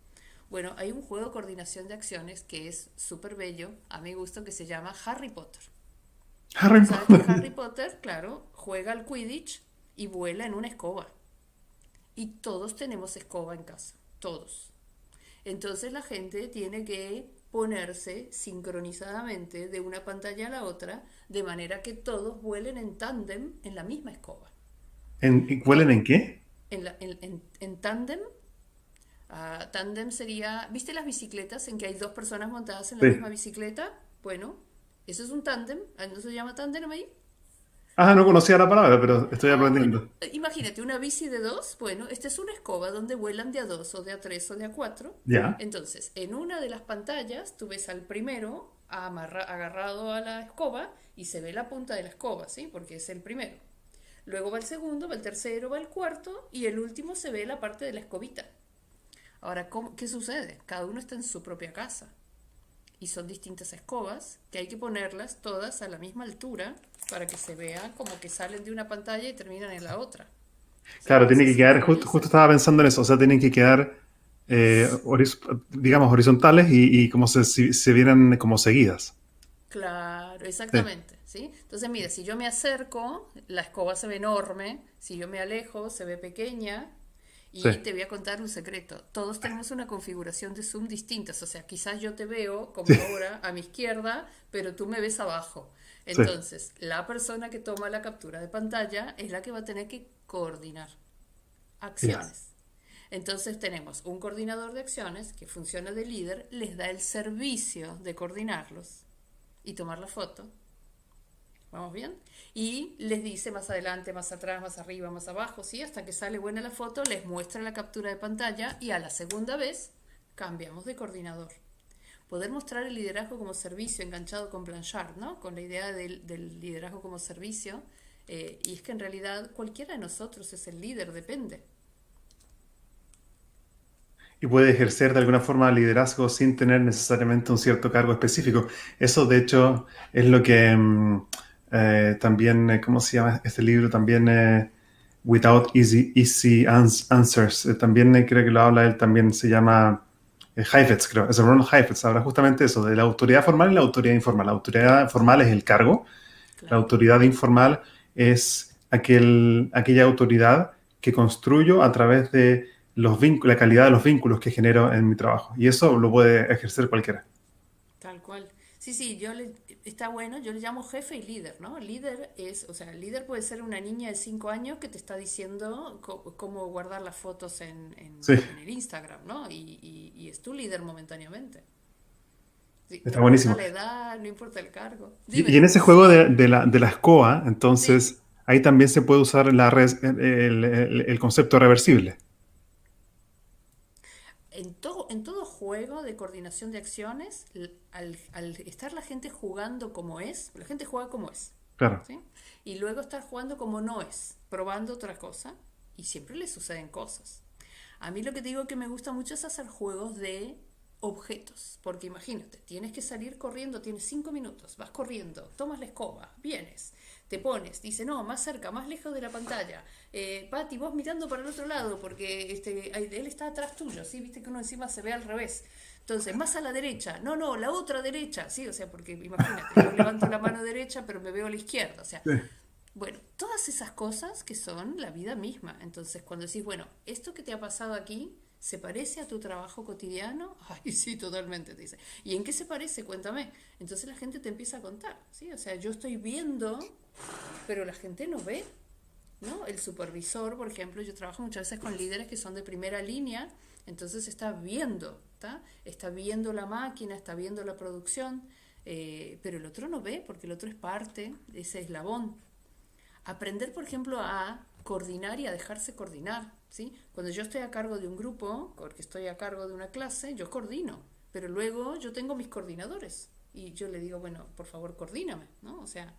Bueno, hay un juego de coordinación de acciones que es súper bello, a mi gusto, que se llama Harry Potter. Harry Tú sabes que Potter. Harry Potter, claro, juega al Quidditch y vuela en una escoba. Y todos tenemos escoba en casa, todos. Entonces la gente tiene que ponerse sincronizadamente de una pantalla a la otra, de manera que todos vuelen en tándem en la misma escoba. ¿Y To- huelen en qué? en tándem, tándem sería, ¿viste las bicicletas en que hay dos personas montadas en la Sí. misma bicicleta? Bueno, eso es un tándem, ¿no se llama tándem ahí? Ah, no conocía la palabra, pero estoy Ah, bueno, aprendiendo. imagínate una bici de dos. Bueno, esta es una escoba donde vuelan de a dos o de a tres o de a cuatro. Ya, Entonces, en una de las pantallas tú ves al primero agarrado a la escoba y se ve la punta de la escoba, ¿sí? Porque es el primero. Luego va el segundo, va el tercero, va el cuarto y el último se ve la parte de la escobita. Ahora, ¿qué sucede? Cada uno está en su propia casa y son distintas escobas que hay que ponerlas todas a la misma altura para que se vean como que salen de una pantalla y terminan en la otra. ¿Sí? claro, Y tiene se que quedar, justo sincronizan. estaba pensando en eso, o sea, tienen que quedar, digamos, horizontales y como si se vieran como seguidas. Claro, Sí, exactamente, ¿sí? Entonces, mira, si yo me acerco, la escoba se ve enorme, si yo me alejo, se ve pequeña, sí, y te voy a contar un secreto. Todos tenemos una configuración de zoom distintas, o sea, quizás yo te veo sí, como ahora a mi izquierda, pero tú me ves abajo. sí, Entonces, la persona que toma la captura de pantalla es la que va a tener que coordinar ya, acciones. Entonces tenemos un coordinador de acciones que funciona de líder, les da el servicio de coordinarlos y tomar la foto. ¿Vamos bien? Y les dice más adelante, más atrás, más arriba, más abajo, ¿sí? Hasta que sale buena la foto, les muestra la captura de pantalla y a la segunda vez cambiamos de coordinador. Poder mostrar el liderazgo como servicio enganchado con Blanchard, ¿no? Con la idea del liderazgo como servicio. Y es que en realidad cualquiera de nosotros es el líder, depende. y puede ejercer de alguna forma liderazgo sin tener necesariamente un cierto cargo específico. Eso, de hecho, es lo que también, ¿cómo se llama este libro? También Without Answers. También creo que lo habla él, también se llama Heifetz, creo. Es Ronald Heifetz. Habla justamente eso, de la autoridad formal y la autoridad informal. La autoridad formal es el cargo, la Claro. autoridad informal es aquella autoridad que construyo a través de la calidad de los vínculos que genero en mi trabajo. Y eso lo puede ejercer cualquiera. Tal cual. Sí, sí, está bueno, yo le llamo jefe y líder, ¿no? Líder es, o sea, el líder puede ser una niña de 5 años que te está diciendo cómo guardar las fotos Sí, en el Instagram, ¿no? Y es tu líder momentáneamente. Sí, no está importa buenísimo. la edad, no importa el cargo. Y Dime, en ese juego de la escoba, sí, entonces, ahí también se puede usar el concepto reversible. en todo juego de coordinación de acciones, al estar la gente jugando como es, la gente juega como es, Claro. ¿sí? Y luego estar jugando como no es, probando otra cosa, y siempre le suceden cosas. A mí lo que te digo que me gusta mucho es hacer juegos de objetos, porque imagínate, tienes que salir corriendo, tienes 5 minutos, vas corriendo, tomas la escoba, vienes, te pones, dice, no, más cerca, más lejos de la pantalla, Pati, vos mirando para el otro lado, porque él está atrás tuyo, ¿sí? Viste que uno encima se ve al revés. Entonces, más a la derecha, no, no, la otra derecha, sí, o sea, porque imagínate, yo levanto la mano derecha, pero me veo a la izquierda, o sea, Sí. bueno, todas esas cosas que son la vida misma. Entonces, cuando decís, bueno, esto que te ha pasado aquí, ¿se parece a tu trabajo cotidiano? Ay, sí, totalmente, te dice. ¿Y en qué se parece? Cuéntame. Entonces la gente te empieza a contar, ¿sí? O sea, yo estoy viendo, pero la gente no ve, ¿no? El supervisor, por ejemplo, yo trabajo muchas veces con líderes que son de primera línea, entonces está viendo, ¿está? Está viendo la máquina, está viendo la producción, pero el otro no ve porque el otro es parte de ese eslabón. Aprender, por ejemplo, a coordinar y a dejarse coordinar, ¿sí? Cuando yo estoy a cargo de un grupo, porque estoy a cargo de una clase, yo coordino, pero luego yo tengo mis coordinadores y yo le digo, bueno, por favor, coordíname, ¿no? O sea,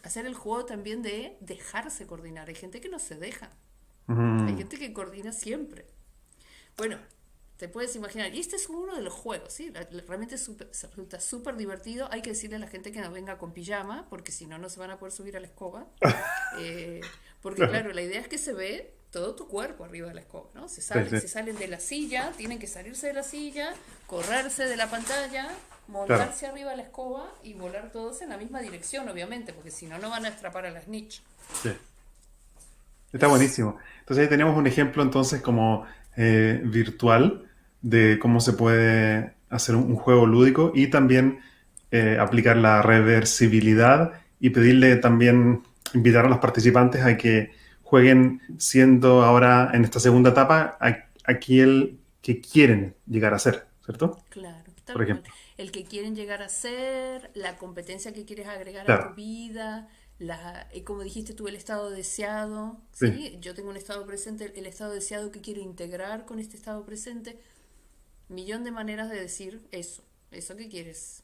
hacer el juego también de dejarse coordinar. Hay gente que no se deja, hay Mm. gente que coordina siempre. Bueno, te puedes imaginar. Y este es uno de los juegos, ¿sí? Realmente resulta súper divertido. Hay que decirle a la gente que no venga con pijama, porque si no, no se van a poder subir a la escoba. Porque Claro. claro, la idea es que se ve todo tu cuerpo arriba de la escoba, ¿no? Sí, sí, Se salen de la silla, tienen que salirse de la silla, correrse de la pantalla, claro. montarse arriba de la escoba y volar todos en la misma dirección, obviamente, porque si no, no van a atrapar a la snitch. Sí. Está buenísimo. Entonces ahí tenemos un ejemplo entonces como virtual de cómo se puede hacer un juego lúdico y también aplicar la reversibilidad y pedirle también, invitar a los participantes a que jueguen siendo ahora en esta segunda etapa aquel que quieren llegar a ser, ¿cierto? Claro, Por tal cual. ejemplo. El que quieren llegar a ser, la competencia que quieres agregar a tu Claro, vida, Como dijiste tú, el estado deseado, Sí. ¿sí? Yo tengo un estado presente, el estado deseado que quiero integrar con este estado presente. Millón de maneras de decir eso que quieres.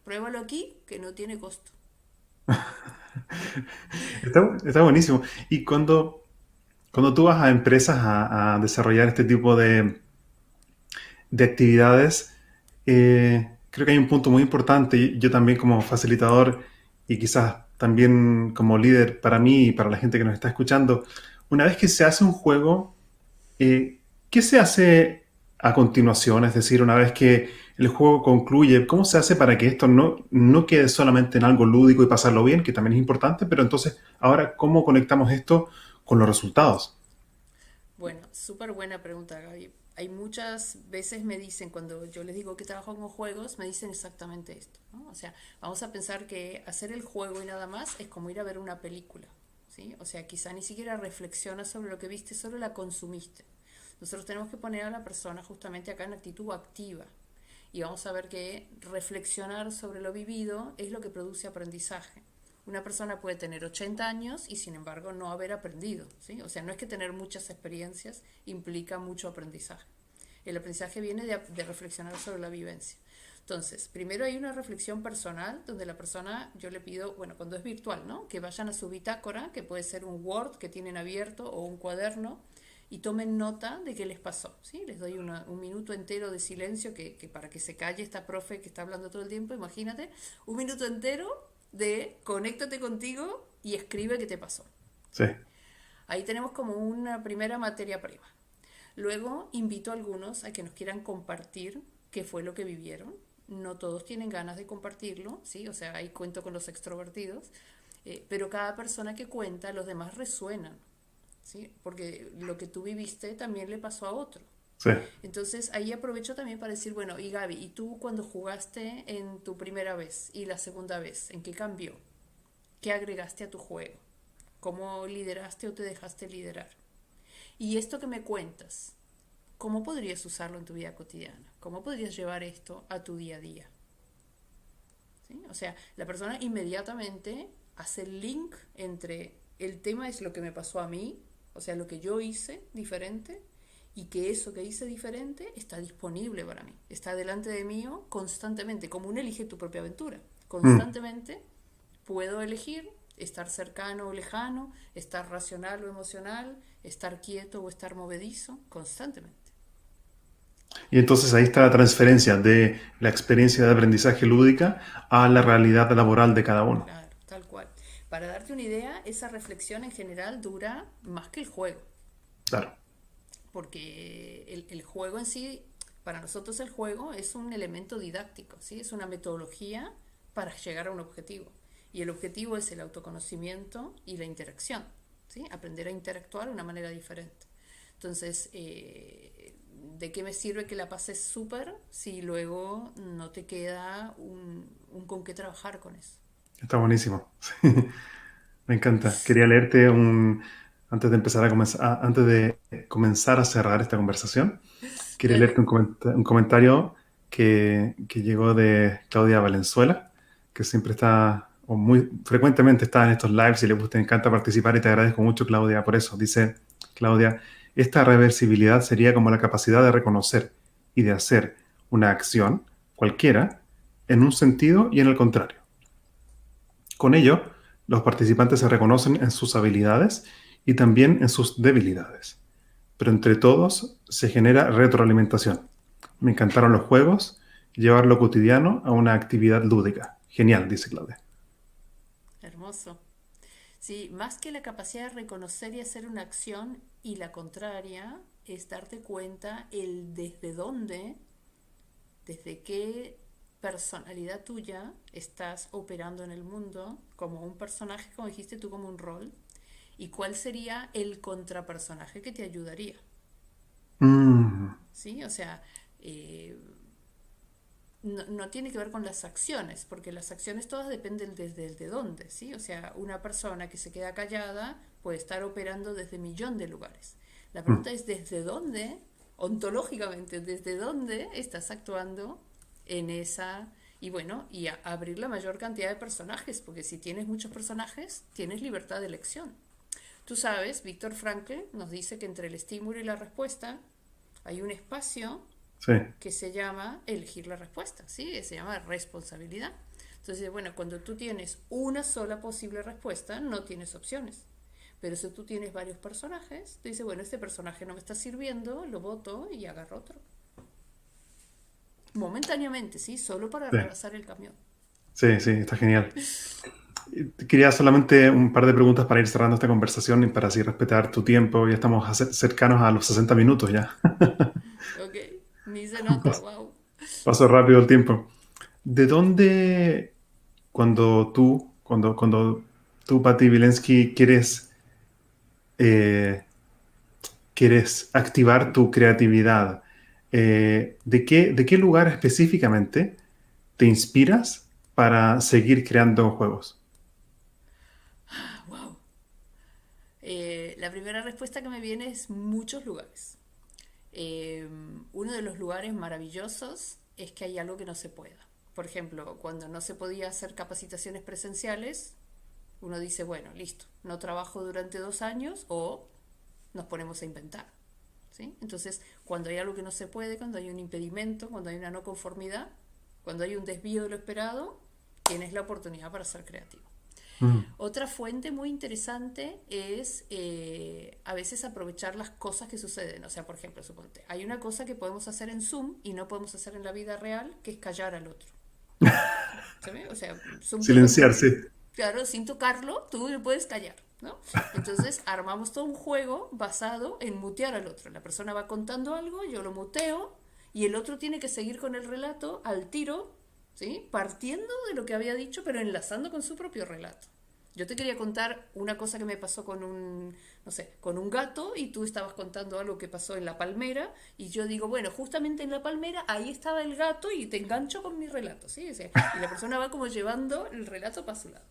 Pruébalo aquí, que no tiene costo. Está buenísimo. Y cuando tú vas a empresas a desarrollar este tipo de actividades, creo que hay un punto muy importante. Y yo también como facilitador y quizás también como líder para mí y para la gente que nos está escuchando, una vez que se hace un juego, ¿qué se hace a continuación? Es decir, una vez que el juego concluye, ¿cómo se hace para que esto no quede solamente en algo lúdico y pasarlo bien, que también es importante, pero entonces ahora, ¿cómo conectamos esto con los resultados? Bueno, súper buena pregunta, Gaby. Hay muchas veces me dicen, cuando yo les digo que trabajo con juegos, me dicen exactamente esto, ¿no? O sea, vamos a pensar que hacer el juego y nada más es como ir a ver una película, ¿sí? O sea, quizá ni siquiera reflexionas sobre lo que viste, solo la consumiste. Nosotros tenemos que poner a la persona justamente acá en actitud activa. Y vamos a ver que reflexionar sobre lo vivido es lo que produce aprendizaje. Una persona puede tener 80 años y sin embargo no haber aprendido, ¿sí? O sea, no es que tener muchas experiencias implica mucho aprendizaje. El aprendizaje viene de reflexionar sobre la vivencia. Entonces, primero hay una reflexión personal donde la persona, yo le pido, bueno, cuando es virtual, ¿no? Que vayan a su bitácora, que puede ser un Word que tienen abierto o un cuaderno, y tomen nota de qué les pasó, ¿sí? Les doy un minuto entero de silencio que para que se calle esta profe que está hablando todo el tiempo, imagínate, un minuto entero de conéctate contigo y escribe qué te pasó. Sí, Ahí tenemos como una primera materia prima. Luego invito a algunos a que nos quieran compartir qué fue lo que vivieron. No todos tienen ganas de compartirlo, ¿sí? O sea, ahí cuento con los extrovertidos, pero cada persona que cuenta, los demás resuenan, ¿sí? Porque lo que tú viviste también le pasó a otro. sí. Entonces ahí aprovecho también para decir, bueno, y Gaby, ¿y tú cuando jugaste en tu primera vez y la segunda vez, en qué cambió? ¿Qué agregaste a tu juego? ¿Cómo lideraste o te dejaste liderar? Y esto que me cuentas, ¿cómo podrías usarlo en tu vida cotidiana? ¿Cómo podrías llevar esto a tu día a día? ¿Sí? O sea, la persona inmediatamente hace el link entre el tema es lo que me pasó a mí, o sea, lo que yo hice diferente, y que eso que hice diferente está disponible para mí, está delante de mí constantemente, como un elige tu propia aventura. Mm. Constantemente puedo elegir estar cercano o lejano, estar racional o emocional, estar quieto o estar movedizo, constantemente. Y entonces ahí está la transferencia de la experiencia de aprendizaje lúdica a la realidad laboral de cada uno. Claro, tal cual. Para darte una idea, esa reflexión en general dura más que el juego, Claro. porque el juego en sí, para nosotros el juego es un elemento didáctico, ¿sí? Es una metodología para llegar a un objetivo. Y el objetivo es el autoconocimiento y la interacción, ¿sí? Aprender a interactuar de una manera diferente. Entonces, ¿de qué me sirve que la pases súper si luego no te queda un con qué trabajar con eso? Está buenísimo. Me encanta. Quería leerte antes de antes de comenzar a cerrar esta conversación, quería leerte Dale. un comentario que llegó de Claudia Valenzuela, que siempre está, o muy frecuentemente está en estos lives y le encanta participar y te agradezco mucho, Claudia, por eso. Dice Claudia, esta reversibilidad sería como la capacidad de reconocer y de hacer una acción, cualquiera, en un sentido y en el contrario. Con ello, los participantes se reconocen en sus habilidades y también en sus debilidades. Pero entre todos se genera retroalimentación. Me encantaron los juegos, llevar lo cotidiano a una actividad lúdica. Genial, dice Claudia. Hermoso. Sí, más que la capacidad de reconocer y hacer una acción y la contraria es darte cuenta el desde dónde, desde qué personalidad tuya estás operando en el mundo, como un personaje, como dijiste tú, como un rol, y cuál sería el contrapersonaje que te ayudaría, Mm, ¿sí? O sea, eh, no tiene que ver con las acciones, porque las acciones todas dependen desde el de dónde, ¿sí? O sea, una persona que se queda callada puede estar operando desde millón de lugares. La mm. pregunta es desde dónde, ontológicamente, desde dónde estás actuando en esa Y bueno, abrir la mayor cantidad de personajes, porque si tienes muchos personajes, tienes libertad de elección. Tú sabes, Víctor Frankl nos dice que entre el estímulo y la respuesta hay un espacio Sí, que se llama elegir la respuesta, ¿sí? Se llama responsabilidad. Entonces, bueno, cuando tú tienes una sola posible respuesta, no tienes opciones. Pero si tú tienes varios personajes, tú dices, bueno, este personaje no me está sirviendo, lo voto y agarro otro. Momentáneamente, ¿sí? Solo para sí, rebasar el camión. sí, sí, está genial. Quería solamente un par de preguntas para ir cerrando esta conversación y para así respetar tu tiempo. Ya estamos cercanos a los 60 minutos ya. Ok, ni se nota, wow. Pasó rápido el tiempo. ¿De dónde, cuando tú, Patti Wilensky, eh, quieres activar tu creatividad, ¿de qué lugar específicamente te inspiras para seguir creando juegos? Wow. La primera respuesta que me viene es muchos lugares. Eh, Uno de los lugares maravillosos es que hay algo que no se pueda. Por ejemplo, cuando no se podía hacer capacitaciones presenciales, uno dice, bueno, listo, no trabajo durante 2 años o nos ponemos a inventar. ¿Sí? Entonces, cuando hay algo que no se puede, cuando hay un impedimento, cuando hay una no conformidad, cuando hay un desvío de lo esperado, tienes la oportunidad para ser creativo. Mm. Otra fuente muy interesante es a veces aprovechar las cosas que suceden. O sea, por ejemplo, suponte, hay una cosa que podemos hacer en Zoom y no podemos hacer en la vida real, que es callar al otro. ¿Sabes? O sea, Zoom te Silenciar, permite, sí. claro, sin tocarlo, tú le puedes callar, ¿no? Entonces armamos todo un juego basado en mutear al otro. La persona va contando algo, yo lo muteo y el otro tiene que seguir con el relato al tiro, ¿sí? Partiendo de lo que había dicho, pero enlazando con su propio relato. Yo te quería contar una cosa que me pasó con un, no sé, con un gato y tú estabas contando algo que pasó en la palmera y yo digo, bueno, justamente en la palmera ahí estaba el gato y te engancho con mi relato, ¿sí? O sea, y la persona va como llevando el relato para su lado.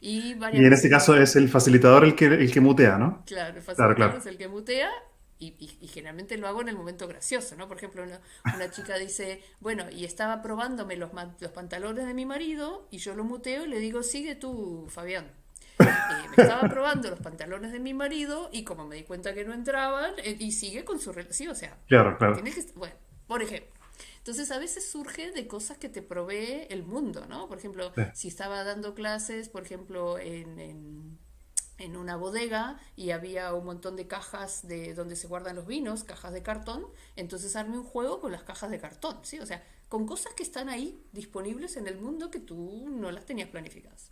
Y Y varias en este veces me caso pasó. es el facilitador el que mutea, ¿no? Claro, el Claro, facilitador claro. es el que mutea y generalmente lo hago en el momento gracioso, ¿no? Por ejemplo, una chica dice, bueno, y estaba probándome los pantalones de mi marido y yo lo muteo y le digo, sigue tú, Fabián. Me estaba probando los pantalones de mi marido y como me di cuenta que no entraban, y sigue con su relación, o sea, Claro, claro. tienes que, bueno, por ejemplo. Entonces a veces surge de cosas que te provee el mundo, ¿no? Por ejemplo, Sí. si estaba dando clases, por ejemplo, en una bodega y había un montón de cajas de donde se guardan los vinos, cajas de cartón, entonces armé un juego con las cajas de cartón, ¿sí? O sea, con cosas que están ahí disponibles en el mundo que tú no las tenías planificadas.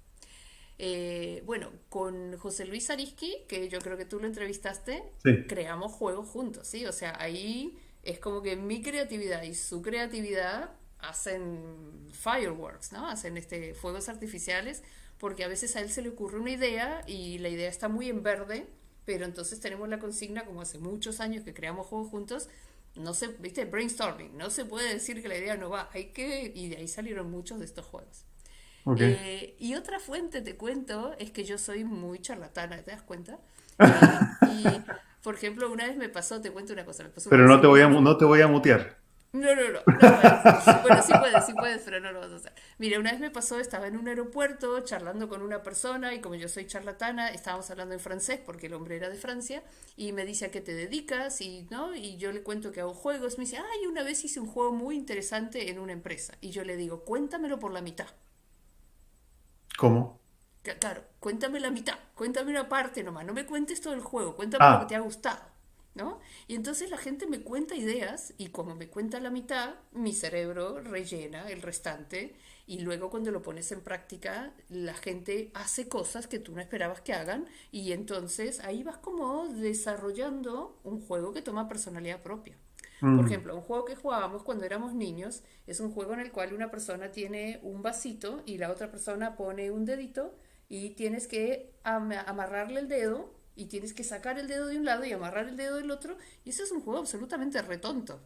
Bueno, con José Luis Ariski, que yo creo que tú lo entrevistaste, Sí. creamos juegos juntos, ¿sí? O sea, ahí es como que mi creatividad y su creatividad hacen fireworks, ¿no? Hacen fuegos artificiales, porque a veces a él se le ocurre una idea y la idea está muy en verde, pero entonces tenemos la consigna, como hace muchos años que creamos juegos juntos, no se, viste, brainstorming, no se puede decir que la idea no va, y de ahí salieron muchos de estos juegos. Ok. Y otra fuente, te cuento, es que yo soy muy charlatana, ¿te das cuenta? Por ejemplo, una vez me pasó, te cuento una cosa, me pasó una Pero vez no en te voy a, México. no te voy a mutear. No, no, no, no puedes. Bueno, sí puedes, pero no lo vas a hacer. Mira, una vez me pasó, estaba en un aeropuerto charlando con una persona y como yo soy charlatana, estábamos hablando en francés porque el hombre era de Francia y me dice a qué te dedicas y no y yo le cuento que hago juegos. Me dice, ay, una vez hice un juego muy interesante en una empresa y yo le digo, cuéntamelo por la mitad. ¿Cómo? Claro, cuéntame la mitad, cuéntame una parte nomás, no me cuentes todo el juego, cuéntame lo que te Ah, ha gustado, ¿no? Y entonces la gente me cuenta ideas y como me cuenta la mitad, mi cerebro rellena el restante y luego cuando lo pones en práctica, la gente hace cosas que tú no esperabas que hagan y entonces ahí vas como desarrollando un juego que toma personalidad propia. Por mm, ejemplo, un juego que jugábamos cuando éramos niños es un juego en el cual una persona tiene un vasito y la otra persona pone un dedito y tienes que amarrarle el dedo y tienes que sacar el dedo de un lado y amarrar el dedo del otro y eso es un juego absolutamente retonto.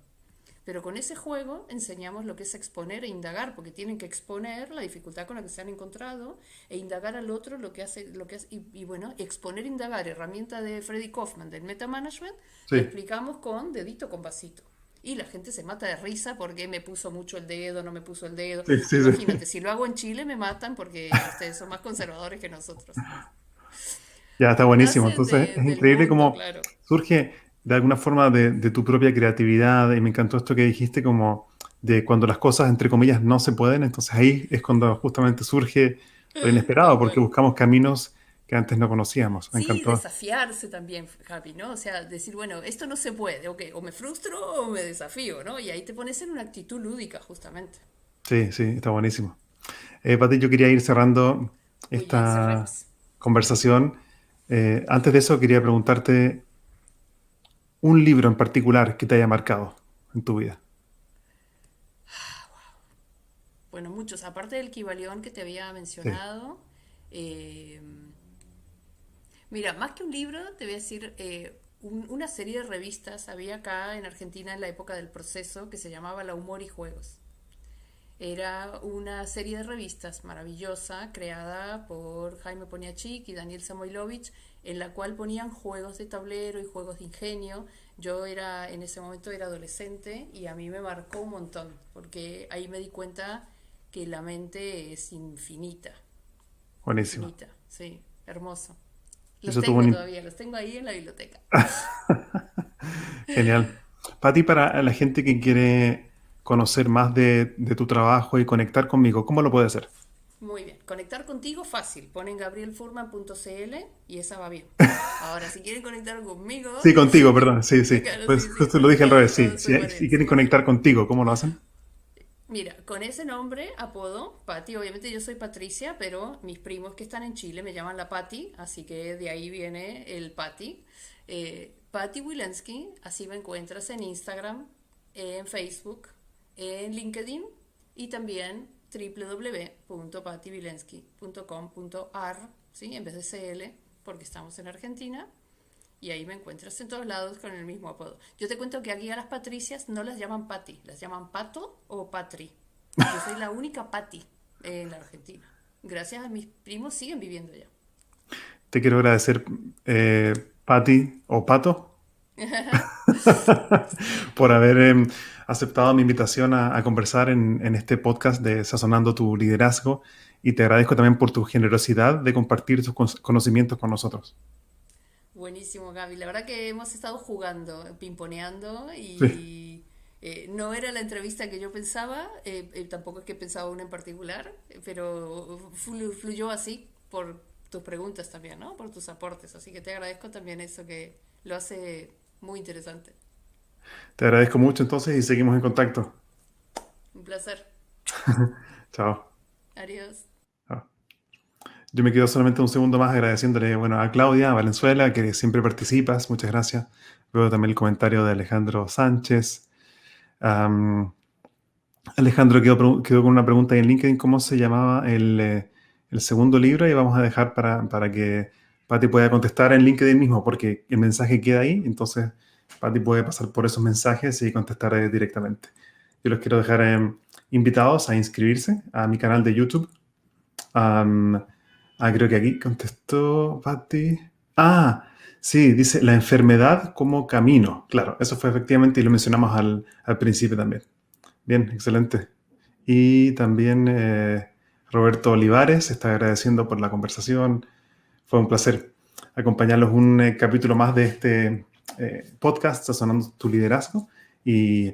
Pero con ese juego enseñamos lo que es exponer e indagar, porque tienen que exponer la dificultad con la que se han encontrado e indagar al otro lo que hace y bueno, exponer e indagar, herramienta de Freddy Kaufman del metamanagement, la sí. explicamos con dedito con vasito. y la gente se mata de risa porque me puso mucho el dedo, no me puso el dedo. Sí, sí, Imagínate, sí. si lo hago en Chile me matan porque ustedes son más conservadores que nosotros. Ya, está buenísimo. Nacen Entonces, es del increíble mundo, cómo claro. surge de alguna forma de tu propia creatividad. Y me encantó esto que dijiste, como de cuando las cosas, entre comillas, no se pueden. Entonces ahí es cuando justamente surge lo inesperado, Tal porque cual. buscamos caminos que antes no conocíamos. Me Sí, encantó. desafiarse también, Javi, ¿no? O sea, decir, bueno, esto no se puede, ok, o me frustro o me desafío, ¿no? Y ahí te pones en una actitud lúdica, justamente. Sí, sí, está buenísimo. Pati, yo quería ir cerrando Muy bien, esta cerremos. conversación. Antes de eso, quería preguntarte un libro en particular que te haya marcado en tu vida. Bueno, muchos, aparte del Kybalión que te había Sí, mencionado, eh, mira, más que un libro, te voy a decir, una serie de revistas había acá en Argentina en la época del proceso que se llamaba La Humor y Juegos. Era una serie de revistas maravillosa creada por Jaime Poniachik y Daniel Samoilovich, en la cual ponían juegos de tablero y juegos de ingenio. Yo era, en ese momento era adolescente y a mí me marcó un montón, porque ahí me di cuenta que la mente es infinita, buenísimo. infinita, sí, hermoso. Los Eso tuvo tengo un... todavía, los tengo ahí en la biblioteca. Genial. Pati, para la gente que quiere conocer más de tu trabajo y conectar conmigo, ¿cómo lo puede hacer? Muy bien. Conectar contigo, fácil. Ponen gabrielfurman.cl y esa va bien. Ahora, si quieren conectar conmigo, Sí, contigo, perdón. Sí, sí. claro, Pues sí, sí, justo lo dije al revés, sí. todo Si súper quieren súper bien. conectar contigo, ¿cómo lo hacen? Mira, con ese nombre, apodo, Patti, obviamente yo soy Patricia, pero mis primos que están en Chile me llaman la Patti, así que de ahí viene el Patti. Patti Wilensky, así me encuentras en Instagram, en Facebook, en LinkedIn y también www.pattiwilensky.com.ar, ¿sí? En vez de CL, porque estamos en Argentina. Y ahí me encuentras en todos lados con el mismo apodo. Yo te cuento que aquí a las Patricias no las llaman Patti, las llaman Pato o Patri. Yo soy la única Patti en la Argentina. Gracias a mis primos siguen viviendo allá. Te quiero agradecer, Pati o Pato, por haber aceptado mi invitación a conversar en este podcast de Sazonando tu Liderazgo. Y te agradezco también por tu generosidad de compartir tus conocimientos con nosotros. Buenísimo, Gaby. La verdad que hemos estado jugando, pimponeando Sí. y no era la entrevista que yo pensaba, tampoco es que pensaba una en particular, pero fluyó así por tus preguntas también, ¿no? Por tus aportes. Así que te agradezco también eso que lo hace muy interesante. Te agradezco mucho entonces y seguimos en contacto. Un placer. Chao. Adiós. Chao. Yo me quedo solamente un segundo más agradeciéndole, bueno, a Claudia, a Valenzuela, que siempre participas. Muchas gracias. Luego también el comentario de Alejandro Sánchez. Am, Alejandro quedó con una pregunta ahí en LinkedIn, ¿cómo se llamaba el segundo libro? Y vamos a dejar para que Patti pueda contestar en LinkedIn mismo, porque el mensaje queda ahí, entonces Patti puede pasar por esos mensajes y contestar directamente. Yo los quiero dejar invitados a inscribirse a mi canal de YouTube. Am, Creo que aquí contestó Patti. Ah, sí, dice la enfermedad como camino. Claro, eso fue efectivamente y lo mencionamos al principio también. Bien, excelente. Y también Roberto Olivares está agradeciendo por la conversación. Fue un placer acompañarlos un capítulo más de este podcast, Sazonando tu Liderazgo. Y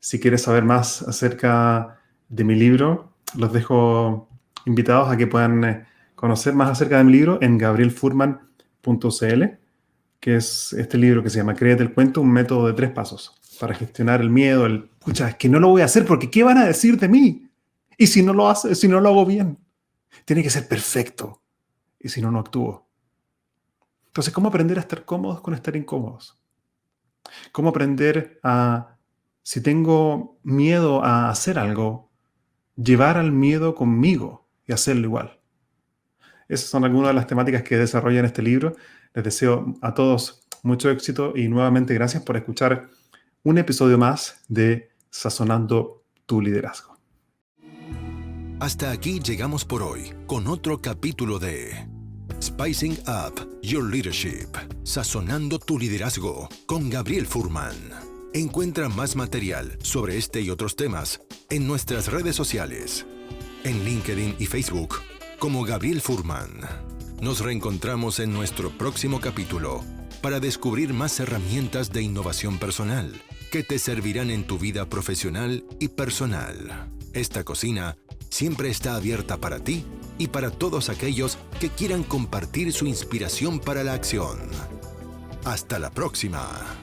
si quieres saber más acerca de mi libro, los dejo invitados a que puedan conocer más acerca de mi libro en gabrielfurman.cl, que es este libro que se llama Créete el cuento, un método de 3 pasos para gestionar el miedo, pucha, es que no lo voy a hacer porque ¿qué van a decir de mí? Y si no lo hace, si no lo hago bien, tiene que ser perfecto. Y si no, no actúo. Entonces, ¿cómo aprender a estar cómodos con estar incómodos? ¿Cómo aprender a, si tengo miedo a hacer algo, llevar al miedo conmigo y hacerlo igual? Esas son algunas de las temáticas que desarrolla en este libro. Les deseo a todos mucho éxito y nuevamente gracias por escuchar un episodio más de Sazonando tu Liderazgo. Hasta aquí llegamos por hoy con otro capítulo de Spicing Up Your Leadership, Sazonando tu Liderazgo con Gabriel Furman. Encuentra más material sobre este y otros temas en nuestras redes sociales, en LinkedIn y Facebook, como Gabriel Furman. Nos reencontramos en nuestro próximo capítulo para descubrir más herramientas de innovación personal que te servirán en tu vida profesional y personal. Esta cocina siempre está abierta para ti y para todos aquellos que quieran compartir su inspiración para la acción. Hasta la próxima.